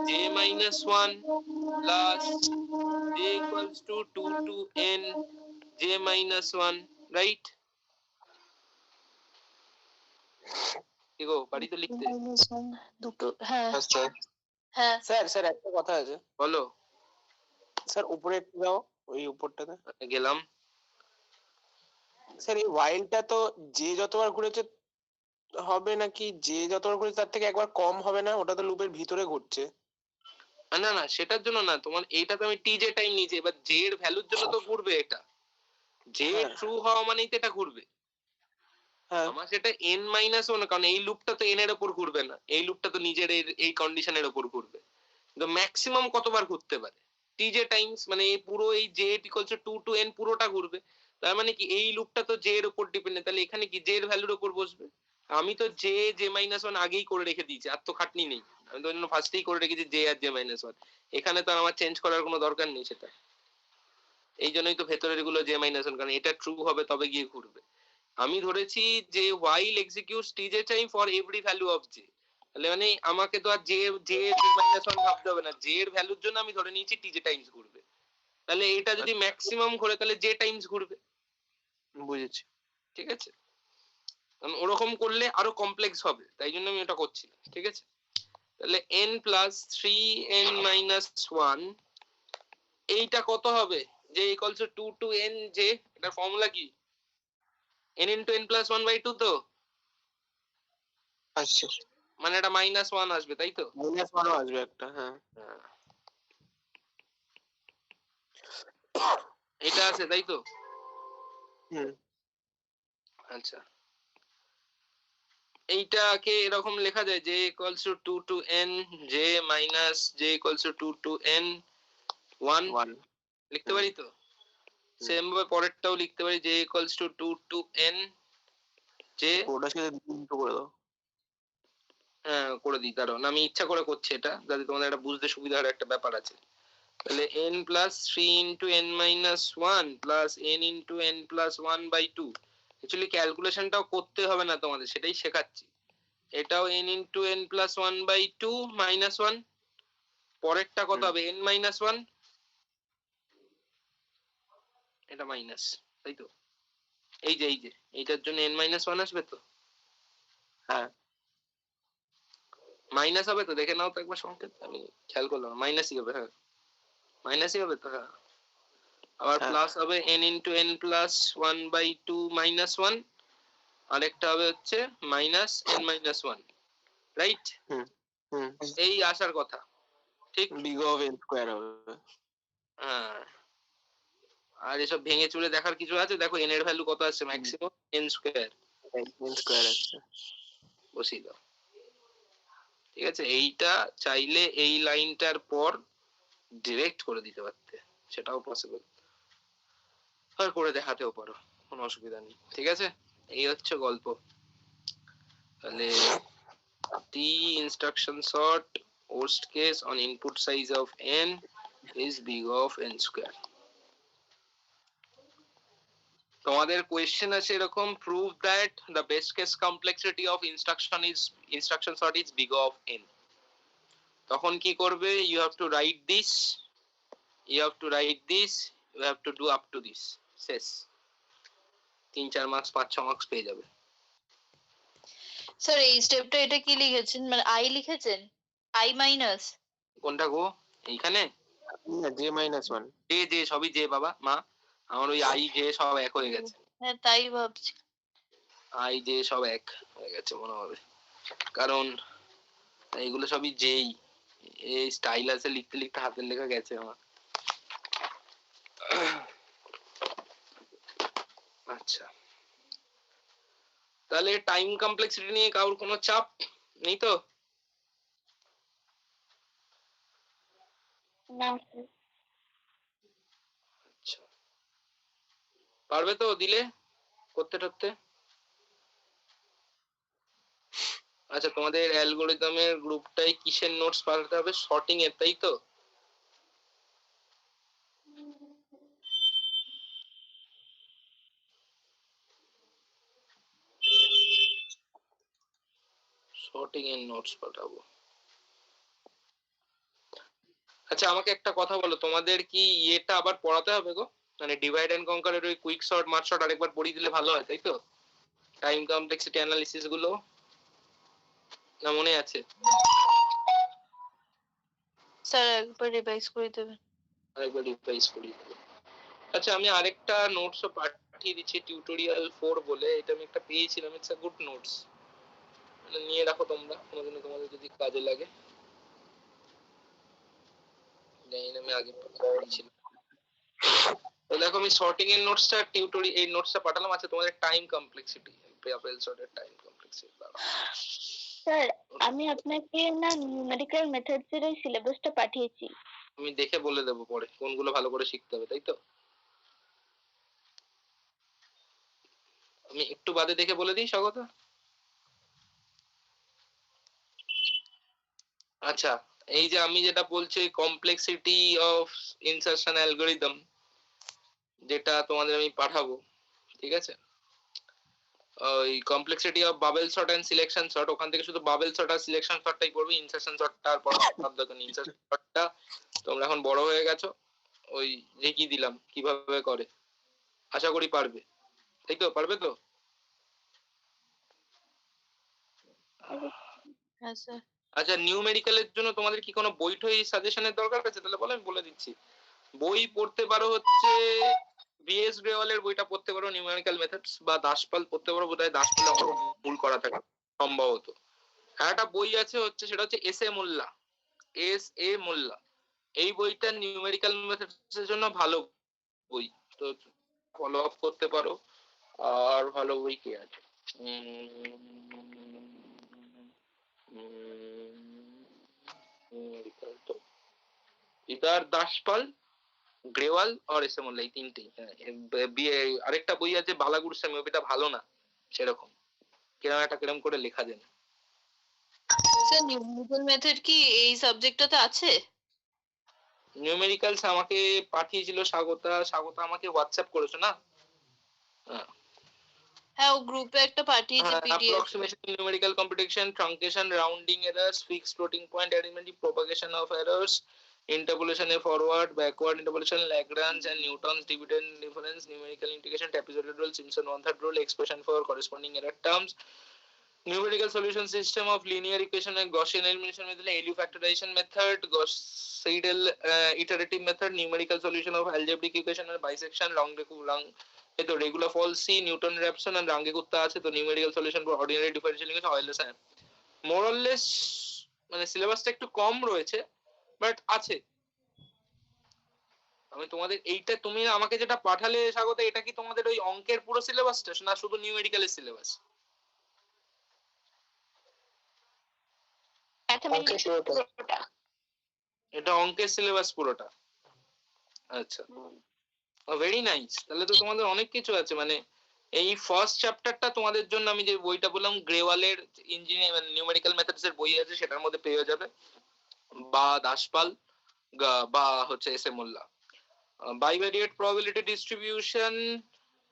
j minus 1 plus j equals to 2 to n j minus 1, right? দেখো পারি তো লিখতে? দুটো, হ্যাঁ স্যার হ্যাঁ। স্যার স্যার একটা কথা আছে বলো। স্যার, উপরে একটু যাও, ওই উপরটাতে গেলাম। স্যার এই ওয়াইলটা তো যে যতবার ঘুরেছে হবে নাকি যে যতবার ঘুরেছে তার থেকে একবার কম হবে না? ওটা তো লুপের ভিতরে ঘুরছে। না না, সেটার জন্য না, তোমার এইটা তো আমি টিজে টাইম নিয়েছি, এবার জে এর ভ্যালুর জন্য তো ঘুরবে এটা, জে ট্রু হওয়া মানেই তো এটা ঘুরবে। আমার সেটা n মাইনাস 1, কারণ এই লুপটা তো n এর উপর ঘুরবে না, এই লুপটা তো নিজের এই কন্ডিশনের উপর ঘুরবে। তো ম্যাক্সিমাম কতবার ঘুরতে পারে? টিজে টাইমস, মানে এই পুরো এই j equals to 2 to n পুরোটা ঘুরবে। তার মানে কি এই লুপটা তো j এর উপর ডিপেন্ডেন্ট, তাহলে এখানে কি j এর ভ্যালুর উপর বসবে। আমি তো j মাইনাস 1 আগেই করে রেখে দিয়েছি, আর তো খাটনি নেই, আমি তো জন্য ফার্স্টেই করে রেখেছি j আর j মাইনাস 1, এখানে তো আমার চেঞ্জ করার কোনো দরকার নেই সেটা। এই জন্যই তো ভেতরের গুলো j মাইনাস 1, কারণ এটা ট্রু হবে তবে গিয়ে ঘুরবে। আমি ধরেছি যে while executes tj time for every value of j, তাহলে মানে আমাকে তো আর j মাইনাস 1 ভাবতে হবে না, j এর ভ্যালুর জন্য আমি ধরে নিয়েছি tj টাইমস ঘুরবে, তাহলে এটা যদি ম্যাক্সিমাম ঘুরে তাহলে j টাইমস ঘুরবে। বুঝেছি। ঠিক আছে, ওরকম করলে আরো কমপ্লেক্স হবে, তাই জন্য আমি এটা করছি না। ঠিক আছে, তাহলে n প্লাস 3n মাইনাস 1, এইটা কত হবে? j equals to 2 to n j, এটার ফর্মুলা কি? n into n plus 1 by 2 তো, আচ্ছা, মানে এটা -1 আসবে, তাই তো? -1 আসবে একটা। হ্যাঁ, এটা আছে তাই তো? হুম আচ্ছা, এইটাকে এরকম লেখা যায় j equals to 2 to n j minus j equals to 2 to n 1 1 লিখতে পারি তো? সেম ভাবে পরেরটাও লিখতে পারি j equals to 2 to n j। ওটা সাথে দুটো করে দাও। হ্যাঁ করে দিই, কারণ আমি ইচ্ছা করে করছি এটা যাতে তোমাদের একটা বুঝতে সুবিধা হয়, একটা ব্যাপার আছে। তাহলে n plus 3 into n minus 1 plus n into n plus 1 by 2। Actually ক্যালকুলেশনটাও করতে হবে না তোমাদের, সেটাই শেখাচ্ছি। এটাও n into n plus 1 by 2 minus 1। পরেরটা কত হবে? n মাইনাস 1, এটা মাইনাস, তাই তো? এই যে এইটার জন্য n মাইনাস 1 আসবে তো? হ্যাঁ মাইনাস হবে তো? দেখে নাও তো একবার সংকেত, আমি খেয়াল করলাম মাইনাসই হবে। হ্যাঁ মাইনাসই হবে তো। হ্যাঁ আবার হ্যাঁ। প্লাস হবে n into n plus 1 by 2 minus 1, আরেকটা হবে হচ্ছে মাইনাস n মাইনাস 1, রাইট? হুম হুম এই আসার কথা, ঠিক? বিগ অফ n স্কয়ার হবে। হ্যাঁ, আর এসব ভেঙে চুরে দেখার কিছু আছে? দেখো n এর ভ্যালু কত আসছে, maximum n square n square আছে। বসিয়ে দাও, ঠিক আছে? এইটা চাইলে এই লাইনটার পর ডিরেক্ট করে দিতে পারতে, সেটাও পসিবল, আর করে দেখাতেও পারো, কোনো অসুবিধা নেই, ঠিক আছে? এই হচ্ছে গল্প। তাহলে t instruction sort worst case on input size of n is big of n square। তোমাদের কোয়েশ্চেন আছে এরকম, prove that the best case complexity of instruction sort is big of n। তখন কি করবে? you have to write this, you have to do up to this, শেষ। 3-4 marks 5-6 marks পেয়ে যাবে। Sir এই স্টেপটা এটা কি লিখেছেন, মানে আই লিখেছেন? I minus? কোনটা গো? এইখানে j মাইনাস 1 যে সবই যে বাবা মা, আমার ওই আই যে সব এক হয়ে গেছে, হ্যাঁ তাই ভাবছি। আই যে সব এক হয়ে গেছে মনে হবে, কারণ এইগুলো সবই যেই, এই স্টাইল আছে লিখতে লিখতে হাতের লেখা গেছে আমার। আচ্ছা, তাহলে টাইম কমপ্লেক্সিটি নিয়ে কারোর কোনো চাপ নেই তো? না আচ্ছা, পারবে তো দিলে করতে টরতে? আচ্ছা, তোমাদের অ্যালগরিদমের গ্রুপটাই কিসের নোটস পাঠাতে হবে? শর্টিং এর, তাই তো? শর্টিং এর নোটস পাঠাবো। আচ্ছা আমাকে একটা কথা বলো, তোমাদের কি এটা আবার পড়াতে হবে গো? মানে ডিভাইড এন্ড কনকারের ওই কুইক শর্ট মার্ট শর্ট আরেকবার পড়িয়ে দিলে ভালো হয়, তাই তো? টাইম কমপ্লেক্সিটি অ্যানালিসিস গুলো না মনে আছে? স্যার একবার রিভাইজ করে দেবেন। আরেকবার রিভাইজ করিয়ে দেবো। আচ্ছা আমি আরেকটা নোটসও পাঠিয়ে দিচ্ছি, টিউটোরিয়াল 4 বলে, এটা আমি একটা পেয়েছিলাম, ইটস আ গুড নোটস, নিয়ে রাখো তোমরা, কোনোদিন তোমাদের যদি কাজে লাগে। জানি না আমি আগে পড়েছিলাম। তো দেখো আমি শর্টিং এর নোটসটা টিউটোরিয়াল এই নোটসটা পাঠালাম। আছে তোমাদের টাইম কমপ্লেক্সিটি, পেয়াপেল শর্টের টাইম কমপ্লেক্সিটি। স্যার, আমি আপনাকে না নিউমেরিক্যাল মেথডস এর সিলেবাসটা পাঠিয়েছি। আমি দেখে বলে দেবো পরে কোনগুলো ভালো করে শিখতে হবে, তাই তো? আমি একটু বাদে দেখে বলে দিই স্বাগত। আচ্ছা, এই যে আমি যেটা বলছি কমপ্লেক্সিটি অফ ইনসারশন অ্যালগরিদম, যেটা তোমাদের আমি পাঠাবো, ঠিক আছে? ওই complexity of bubble sort and selection sort, ওখান থেকে শুধু বাবেল সর্ট আর সিলেকশন সর্টটাই পড়বে, ইনসারশন সর্টটা আর পড়ার দরকার নেই। ইনসারশন সর্টটা তোমরা এখন বড় হয়ে গেছো, ওই দেখিয়ে দিলাম কিভাবে করে, আশা করি পারবে, তাই তো? পারবে তো? হ্যাঁ স্যার। আচ্ছা, নিউমেরিক্যালের জন্য তোমাদের কি কোনো বই টই সাজেশনের দরকার আছে? তাহলে বলো, আমি বলে দিচ্ছি। বই পড়তে পারো হচ্ছে বিএস গ্রেওয়ালের বইটা পড়তে পারো, নিউমেরিক্যাল মেথডস, বা দাসপাল পড়তে পারো, বোধহয় দাসপাল আমার ভুল করা থাকে সম্ভবত। একটা বই আছে হচ্ছে, সেটা হচ্ছে এস এ মোল্লা। এই বইটা নিউমেরিক্যাল মেথডস এর জন্য ভালো বই, তো ফলো আপ করতে পারো। আর ভালো বই কি আছে? ইদার দাসপাল, গ্রেওয়াল আর এসে মোল্লা, এই তিনটেই। আরেকটা বই আছে বালাগুর স্বামী, ওইটা ভালো না সেরকম, কিরম করে লেখা যায়। স্যার নিউমেরিক্যাল মেথড কি এই সাবজেক্টটাতে আছে? নিউমেরিক্যালস আমাকে পাঠিয়েছিল স্বাগতা আমাকে হোয়াটসঅ্যাপ করেছো না? হ্যাঁ, ও গ্রুপে একটা পাঠিয়েছে PDF. approximation in numerical computation, truncation, rounding errors, fixed floating point arithmetic, propagation of errors, interpolation, a forward, backward interpolation, Lagrange and Newton's dividend difference, numerical integration, trapezoidal rule, Simpson one-third rule, expression for corresponding error terms, numerical solution system of linear equation and Gaussian elimination method, LU factorization method, Gauss-Seidel iterative method, numerical solution of algebraic equation and bisection, long এই তো regula falsi, Newton Raphson আর Runge Kutta আছে। তো numerical solution for ordinary differential equation, Euler সাইন, মোরলেস মানে সিলেবাসটা একটু কম রয়েছে বাট আছে। আমি তোমাদের এইটা, তুমি আমাকে যেটা পাঠালে স্বাগত, এটা কি তোমাদের ওই অঙ্কের পুরো সিলেবাসটা না শুধু নিউমেরিক্যালের সিলেবাস? এটা অঙ্কের সিলেবাস পুরোটা? আচ্ছা, ভেরি নাইস। তাহলে তো তোমাদের অনেক কিছু আছে। মানে এই ফার্স্ট চ্যাপ্টারটা তোমাদের জন্য আমি যে বইটা বললাম গ্রেওয়ালের ইঞ্জিনিয়ারিং নিউমেরিক্যাল মেথডস এর বই আছে, সেটার মধ্যে পেয়ে যাবে, বা দাসপাল বা হচ্ছে S A Molla. Bivariate probability distribution,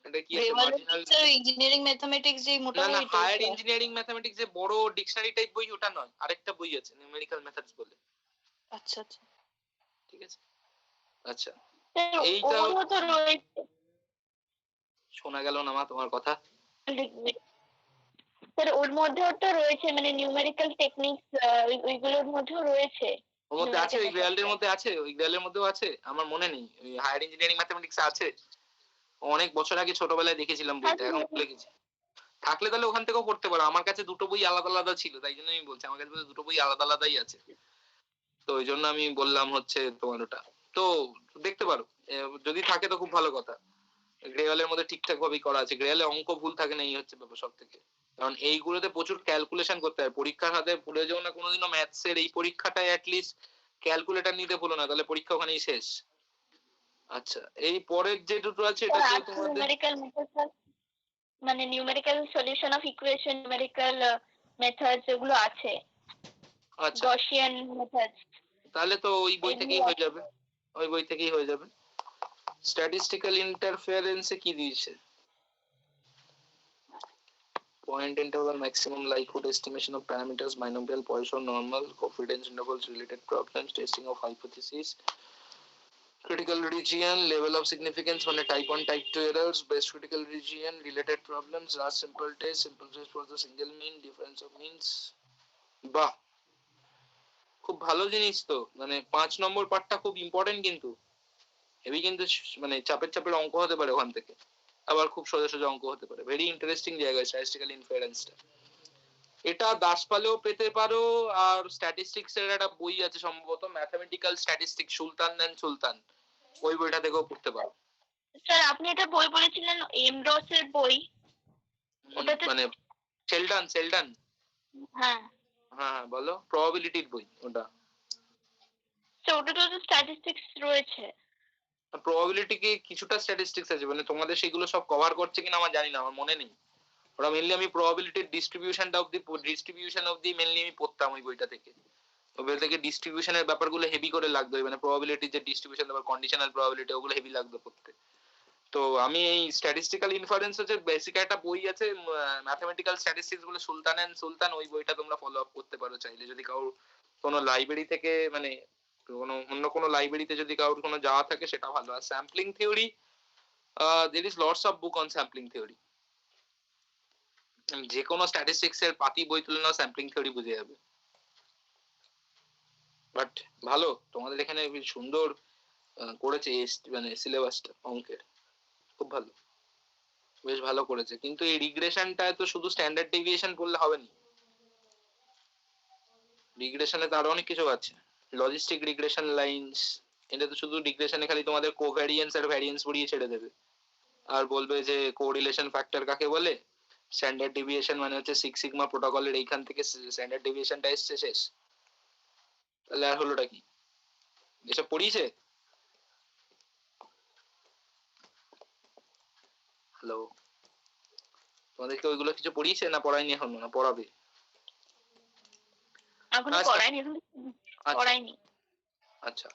এটা কি আছে? মার্জিনাল ইঞ্জিনিয়ারিং ম্যাথমেটিক্স যে মোটা না, বইটা, হায়ার ইঞ্জিনিয়ারিং ম্যাথমেটিক্স যে বড় ডিকশনারি টাইপ বই, ওটা নয়, আরেকটা বই আছে নিউমেরিক্যাল মেথডস বলে। আচ্ছা আচ্ছা, ঠিক আছে। আচ্ছা, এইটা তো রয়েছে, শোনা গেল না মা তোমার কথা? স্যার ওর মধ্যেও তো রয়েছে, মানে নিউমেরিক্যাল টেকনিক্স ওইগুলোর মধ্যেও রয়েছে। ওর মধ্যে আছে, ওই গ্রেয়ালের মধ্যে আছে, ওই গ্রেয়ালের মধ্যেও আছে। আমার মনে নেই, ওই হায়ার ইঞ্জিনিয়ারিং ম্যাথমেটিক্স আছে। অনেক বছর আগে ছোটবেলায় দেখেছিলাম বইটা, এখন ভুলে গেছি। থাকলে তাহলে ওখান থেকেও পড়তে পারো। আমার কাছে দুটো বই আলাদা আলাদা ছিল, তাই জন্য আমি বলছি আমার কাছে দুটো বই আলাদা আলাদাই আছে। তো ওই জন্য আমি বললাম হচ্ছে তোমার ওটা, তো দেখতে পারো যদি থাকে তো খুব ভালো কথা। গ্রেয়ালের মধ্যে ঠিকঠাক ভাবেই করা আছে, গ্রেয়ালে অঙ্ক ভুল থাকে না, এই হচ্ছে ব্যাপার সব থেকে। কারণ এইগুলোতে প্রচুর ক্যালকুলেশন করতে হয়। পরীক্ষার হাতে ভুলে যাও না কোনোদিনও ম্যাথস এর এই পরীক্ষাটায় অ্যাটলিস্ট ক্যালকুলেটর নিতে ভুলো না, তাহলে পরীক্ষা ওখানেই শেষ। আচ্ছা, এই পরের যে দুটো আছে এটা কি তোমাদের নিউমেরিক্যাল মেথড, মানে numerical solution of equation, numerical methods এগুলো আছে। আচ্ছা, গসিয়ান মেথডস। তাহলে তো ওই বই থেকেই হয়ে যাবে, ওই বই থেকেই হয়ে যাবে। স্ট্যাটিস্টিক্যাল ইন্টারফারেন্সে কি দিয়েছে? Point interval, maximum likelihood estimation of parameters, binomial, Poisson normal, confidence intervals, related problems, testing of hypotheses, critical region, level of significance, মানে type 1 type 2 errors, best critical region, related problems, last simple test for the single mean, difference of means। বাহ, খুব ভালো জিনিস তো। মানে 5 নম্বর পার্টটা খুব important কিন্তু, হেভি কিন্তু, মানে চাপের অঙ্ক হতে পারে ওখান থেকে, আবার খুব সোজা সোজা অঙ্ক হতে পারে। ভেরি ইন্টারেস্টিং জায়গা স্ট্যাটিস্টিক্যাল ইনফারেন্সটা। এটা দাসপালেও পেতে পারো। আর স্ট্যাটিস্টিক্স এর একটা বই আছে সম্ভবত, ম্যাথমেটিক্যাল স্ট্যাটিস্টিক্স, সুলতান এন্ড সুলতান, ওই বইটা থেকেও পড়তে পারো। স্যার আপনি এটা বই বলেছিলেন, এমরস এর বই, ওটাতে মানে সেলডন। হ্যাঁ হ্যাঁ বলো, প্রবাবিলিটির বই ওটা। তো ওটা তো স্ট্যাটিস্টিক্স রয়েছে। প্রবাবিলিটি কি কিছুটা স্ট্যাটিস্টিক্স আছে, মানে তোমাদের সেগুলো সব কভার করছে কিনা আমার জানি না, আমার মনে নেই। ওরা মেনলি আমি প্রবাবিলিটির ডিস্ট্রিবিউশন অফ দি মেনলি আমি পড়তাম ওই বইটা থেকে। ওই থেকে ডিস্ট্রিবিউশনের ব্যাপারগুলো হেভি করে লাগতো, মানে প্রবাবিলিটির যে ডিস্ট্রিবিউশন, তারপর কন্ডিশনাল প্রবাবিলিটি, ওগুলো হেভি লাগতো পড়তে। তো আমি এই স্ট্যাটিস্টিক্যাল ইনফারেন্স হচ্ছে বেসিক একটা বই আছে, ম্যাথমেটিক্যাল স্ট্যাটিস্টিক্স বলে, সুলতান এন্ড সুলতান, ওই বইটা তোমরা ফলো আপ করতে পারো চাইলে, যদি কারোর কোনো লাইব্রেরি থেকে, মানে অন্য কোনো লাইব্রেরিতে যদি কারোর কোনো যাওয়া থাকে সেটা ভালো। আর sampling theory, there is lots of book on sampling theory. যে কোনো স্ট্যাটিস্টিক্স এর পাতি বই তুলে নাও, স্যাম্পলিং থিওরি বুঝে যাবে। বাট ভালো, তোমাদের এখানে সুন্দর করেছে মানে সিলেবাসটা অঙ্কের, খুব ভালো, বেশ ভালো করেছে। কিন্তু এই রিগ্রেশনটা তো শুধু স্ট্যান্ডার্ড ডেভিয়েশন বললে হবে না, রিগ্রেশনে তো আরো অনেক কিছু আছে, লজিস্টিক রিগ্রেশন লাইনস, এটা তো শুধু ডিগ্রেশনে খালি তোমাদের কোভ্যারিয়েন্স আর ভ্যারিয়েন্স পড়িয়ে ছেড়ে দেবে, আর বলবে যে কোরিলেশন ফ্যাক্টর কাকে বলে, স্ট্যান্ডার্ড ডেভিয়েশন মানে হচ্ছে সিক্স সিগমা প্রোটোকলের এইখান থেকে স্ট্যান্ডার্ড ডেভিয়েশনটা এসছে, শেষ। তাহলে আর হলোটা কি? এসব পড়িয়েছে? হ্যালো, তোমাদেরকে ওইগুলো কিছু পড়িয়েছে না পড়ায়নি এখনো, না পড়াবে? এখনো আচ্ছা। পড়াইনি, এখন পড়াইনি। আচ্ছা,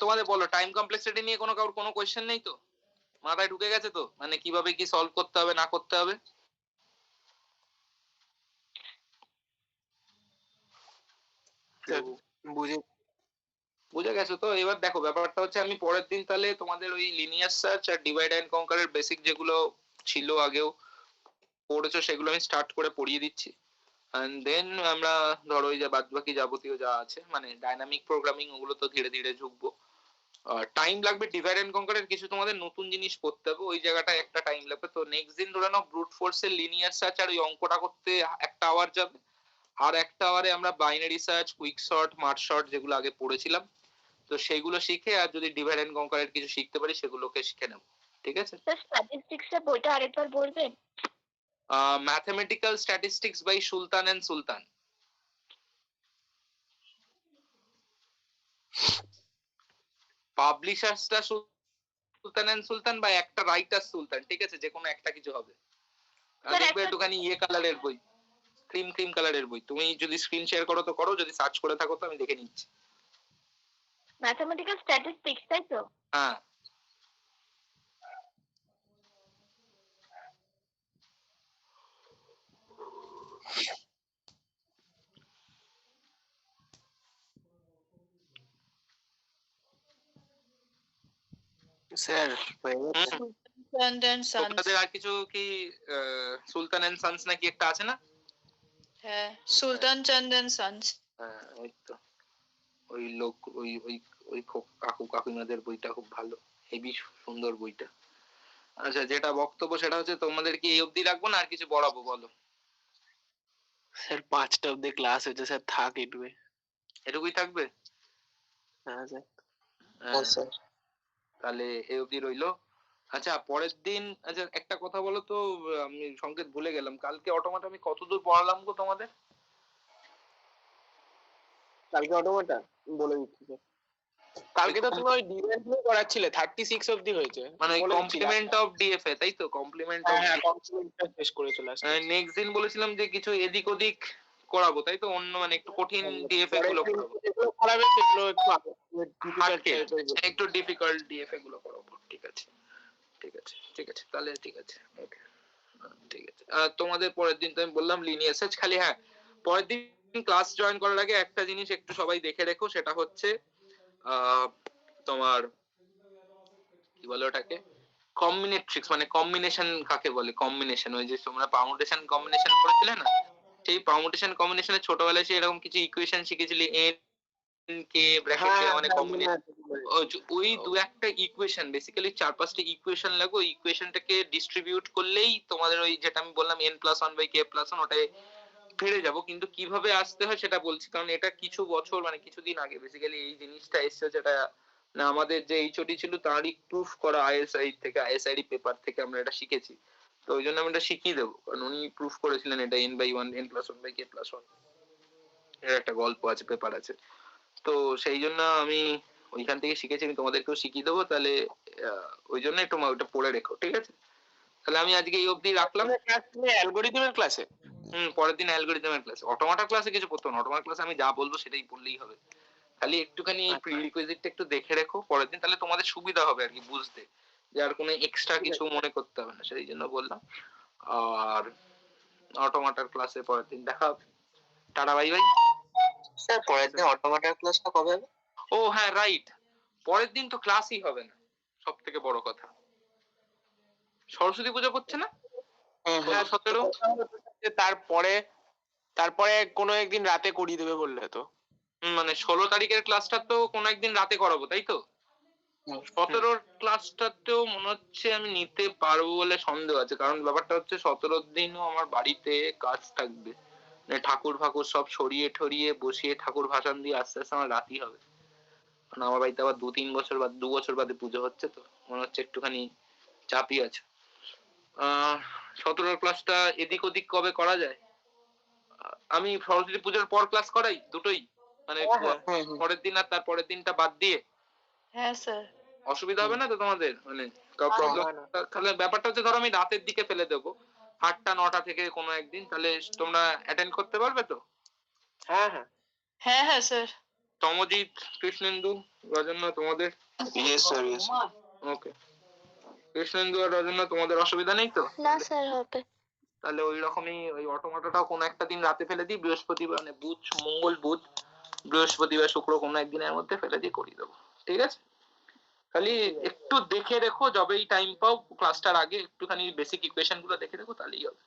তোমাদের বলো টাইম কমপ্লেক্সিটি নিয়ে কোনো কারোর কোনো কোয়েশ্চেন নেই তো? মাথায় ঢুকে গেছে তো, মানে কিভাবে কি সলভ করতে হবে না করতে হবে? বুঝে গেছো তো? এবার দেখো ব্যাপারটা হচ্ছে, আমি পরের দিন তাহলে তোমাদের ওই লিনিয়ার সার্চ আর ডিভাইড এন্ড কনকারের বেসিক যেগুলো ছিল আগেও পড়েছো সেগুলো আমি স্টার্ট করে পড়িয়ে দিচ্ছি। এন্ড দেন আমরা ধরো ওই যে বাদ বাকি যাবতীয় যা আছে মানে ডাইনামিক প্রোগ্রামিং ওগুলো তো ধীরে ধীরে ঝুঁকবো। টাইম লাগবে, ডিভাইড এন্ড কনকারের কিছু তোমাদের নতুন জিনিস করতে হবে, ওই জায়গাটায় একটা টাইম লাগবে। তো নেক্সট দিন ধরে নাও ব্রুট ফোর্সের লিনিয়ার সার্চ আর ওই অঙ্কটা করতে একটা আওয়ার যাবে, আর একটা আওয়ারে আমরা binary search, quick sort, merge sort যেগুলো আগে পড়েছিলাম তো সেগুলো শিখে, আর যদি ডিভাইড এন্ড কনকারের কিছু শিখতে পারি সেগুলোকে শিখে নেব, ঠিক আছে? স্যার স্ট্যাটিস্টিক্স এর বইটা আরেকবার বলবেন? Mathematical statistics by Sultan and Sultan. পাবলিশার্সটা সুলতান এন্ড সুলতান বা একটা রাইটার সুলতান, ঠিক আছে? যে কোনো একটা কিছু হবে। দেখবে একটুখানি ইয়ে কালারের বই, ক্রিম ক্রিম কালারের বই। তুমি যদি স্ক্রিন শেয়ার করো তো করো, যদি সার্চ করে থাকো তো আমি দেখে নিচ্ছি। ম্যাথমেটিক্যাল স্ট্যাটিস্টিক্স, তাই তো? হ্যাঁ। স্যার তোমাদের আর কিছু কি সুলতান এন্ড সন্স নাকি একটা আছে না? হ্যাঁ, সুলতান চাঁদ এন্ড সন্স। হ্যাঁ, ওই তো ওই লোক ওই ওই ওই কাকু কাকিমাদের বইটা খুব ভালো, হেবি সুন্দর বইটা। আচ্ছা, যেটা বক্তব্য সেটা হচ্ছে তোমাদের কি এই অবধি রাখবো না আর কিছু বড়াবো বলো? স্যার 5টা অবধি ক্লাস হচ্ছে স্যার, থাক এটুকুই। এটুকুই থাকবে? হ্যাঁ স্যার। হ্যাঁ, তাহলে এই অবধি রইলো। আচ্ছা, পরের দিন আচ্ছা একটা কথা বলো তো, আমি সংকেত ভুলে গেলাম, কালকে অটোমাটা আমি কতদূর পড়ালাম গো তোমাদের? কালকে অটোমাটা বলে দিচ্ছি স্যার। কালকে তো তুমি ওই ডিভাইড নিয়ে করাচ্ছিলে, 36 অবধি হয়েছে, মানে ওই কমপ্লিমেন্ট অফ ডিএফএ, তাই তো? কমপ্লিমেন্ট অফ কমপ্লিমেন্টটা শেষ করে চলে আসছে। নেক্সট দিন বলেছিলাম যে কিছু এদিক ওদিক করাবো, তাই তো? অন্য মানে একটু কঠিন ডিএফএ গুলো করাবো, যেগুলো করাবে সেগুলো একটু ডিফিকাল্ট ডিএফএ গুলো করাবো, ঠিক আছে? ঠিক আছে, ঠিক আছে, তাহলে ঠিক আছে, ওকে, ঠিক আছে। তোমাদের পরের দিন তো আমি বললাম লিনিয়ার সার্চ, খালি হ্যাঁ পরের দিন ক্লাস জয়েন করার আগে একটা জিনিস একটু সবাই দেখে রেখো, সেটা হচ্ছে তোমার কি বলে ওটাকে, কম্বিনেট্রিক্স, মানে কম্বিনেশন কাকে বলে, কম্বিনেশন ওই যে তোমরা পারমুটেশন কম্বিনেশন পড়েছিলে না, সেই পারমুটেশন কম্বিনেশনে ছোটবেলায় সেই এরকম কিছু ইকুয়েশন শিখেছিলি, এন কে ব্র্যাকেটে মানে কম্বিনেশন, ওই দু একটা ইকুয়েশন বেসিক্যালি 4-5টা ইকুয়েশন লাগবে, ওই ইকুয়েশনটাকে ডিস্ট্রিবিউট করলেই তোমাদের ওই যেটা আমি বললাম n+1/k+1 ওটাই ফিরে যাব। কিন্তু কিভাবে আসতে হয় সেটা বলছি, কারণ এটা কিছু বছর মানে কিছুদিন আগে বেসিক্যালি এই জিনিসটা এসেছে, যেটা না আমাদের যে এইচওডি ছিল তারই প্রুফ করা আইএসআইডি পেপার থেকে আমরা এটা শিখেছি। তো ওই জন্য আমি এটা শিখিয়ে দেবো, কারণ উনি প্রুফ করেছিলেন এটা n/1 n+1/k+1 এর একটা গল্প আছে, পেপার আছে। তো সেই জন্য আমি ওইখান থেকে শিখেছি, আমি তোমাদেরকেও শিখিয়ে দেবো। তাহলে ওই জন্য একটু ওটা পড়ে রেখো, ঠিক আছে? তাহলে আমি আজকে এই অবধি রাখলাম। অ্যালগরিদমের ক্লাসে পরের দিন অ্যালগরিদমের ক্লাসে, অটোমাটা ক্লাসে কিছু পড়তো না, অটোমাটা ক্লাসে আমি যা বলবো সেটাই পড়লেই হবে, খালি একটুখানি প্রিরিকুইজিটটা একটু দেখে রেখো পরের দিন, তাহলে তোমাদের সুবিধা হবে আর কি বুঝতে, যে আর কোনো এক্সট্রা কিছু মনে করতে হবে না, সেই জন্য বললাম। আর অটোমাটার ক্লাসে পরের দিন দেখা হবে, টাটা বাই বাই। স্যার পরের দিন অটোমাটার ক্লাসটা কবে হবে? ও হ্যাঁ রাইট, পরের দিন তো ক্লাসই হবে না, সব থেকে বড় কথা সরস্বতী পুজো করছে না 17। তারপরে কোনো একদিন রাতে করিয়ে দেবে বললে তো, মানে 16 তারিখের ক্লাসটা তো কোনো একদিন রাতে করাবো, তাই তো? 17 ক্লাসটাতেও মনে হচ্ছে আমি নিতে পারবো বলে সন্দেহ আছে, কারণ ব্যাপারটা হচ্ছে 17 দিনও আমার বাড়িতে কাজ থাকবে, ঠাকুর ফাকুর সব সরিয়ে ঠরিয়ে বসিয়ে ঠাকুর ভাসান দিয়ে আস্তে আস্তে আমার রাতই হবে। কারণ আমার বাড়িতে আবার 2 বছর বাদে পুজো হচ্ছে, তো মনে হচ্ছে একটুখানি চাপই আছে। 17 ক্লাসটা এদিক ওদিক কবে করা যায়? আমি সরস্বতী পুজোর পর ক্লাস করাই দুটোই, মানে পরের দিন আর তার পরের দিনটা বাদ দিয়ে। হ্যাঁ স্যার। অসুবিধা হবে না তো তোমাদের? মানে তাহলে ব্যাপারটা হচ্ছে ধরো আমি রাতের দিকে ফেলে দেবো 8টা-9টা থেকে কোনো একদিন, তাহলে তোমরা অ্যাটেন্ড করতে পারবে তো? হ্যাঁ হ্যাঁ হ্যাঁ হ্যাঁ স্যার। তমজিৎ, কৃষ্ণেন্দু, রজন্য তোমাদের? Yes sir yes okay. Krishnendu আর রজন্য তোমাদের অসুবিধা নেই তো? না স্যার হবে। তাহলে ওই রকমই ওই অটোমাটাটাও কোনো একটা দিন রাতে ফেলে দিই, বৃহস্পতিবার মানে মঙ্গল বুধ বৃহস্পতিবার শুক্র কোনো একদিনের মধ্যে ফেলে দিয়ে করিয়ে দেবো, ঠিক আছে? খালি একটু দেখে রেখো, যবেই টাইম পাও ক্লাসটার আগে একটুখানি বেসিক ইকুয়েশন গুলো দেখে রেখো, তাহলেই হবে।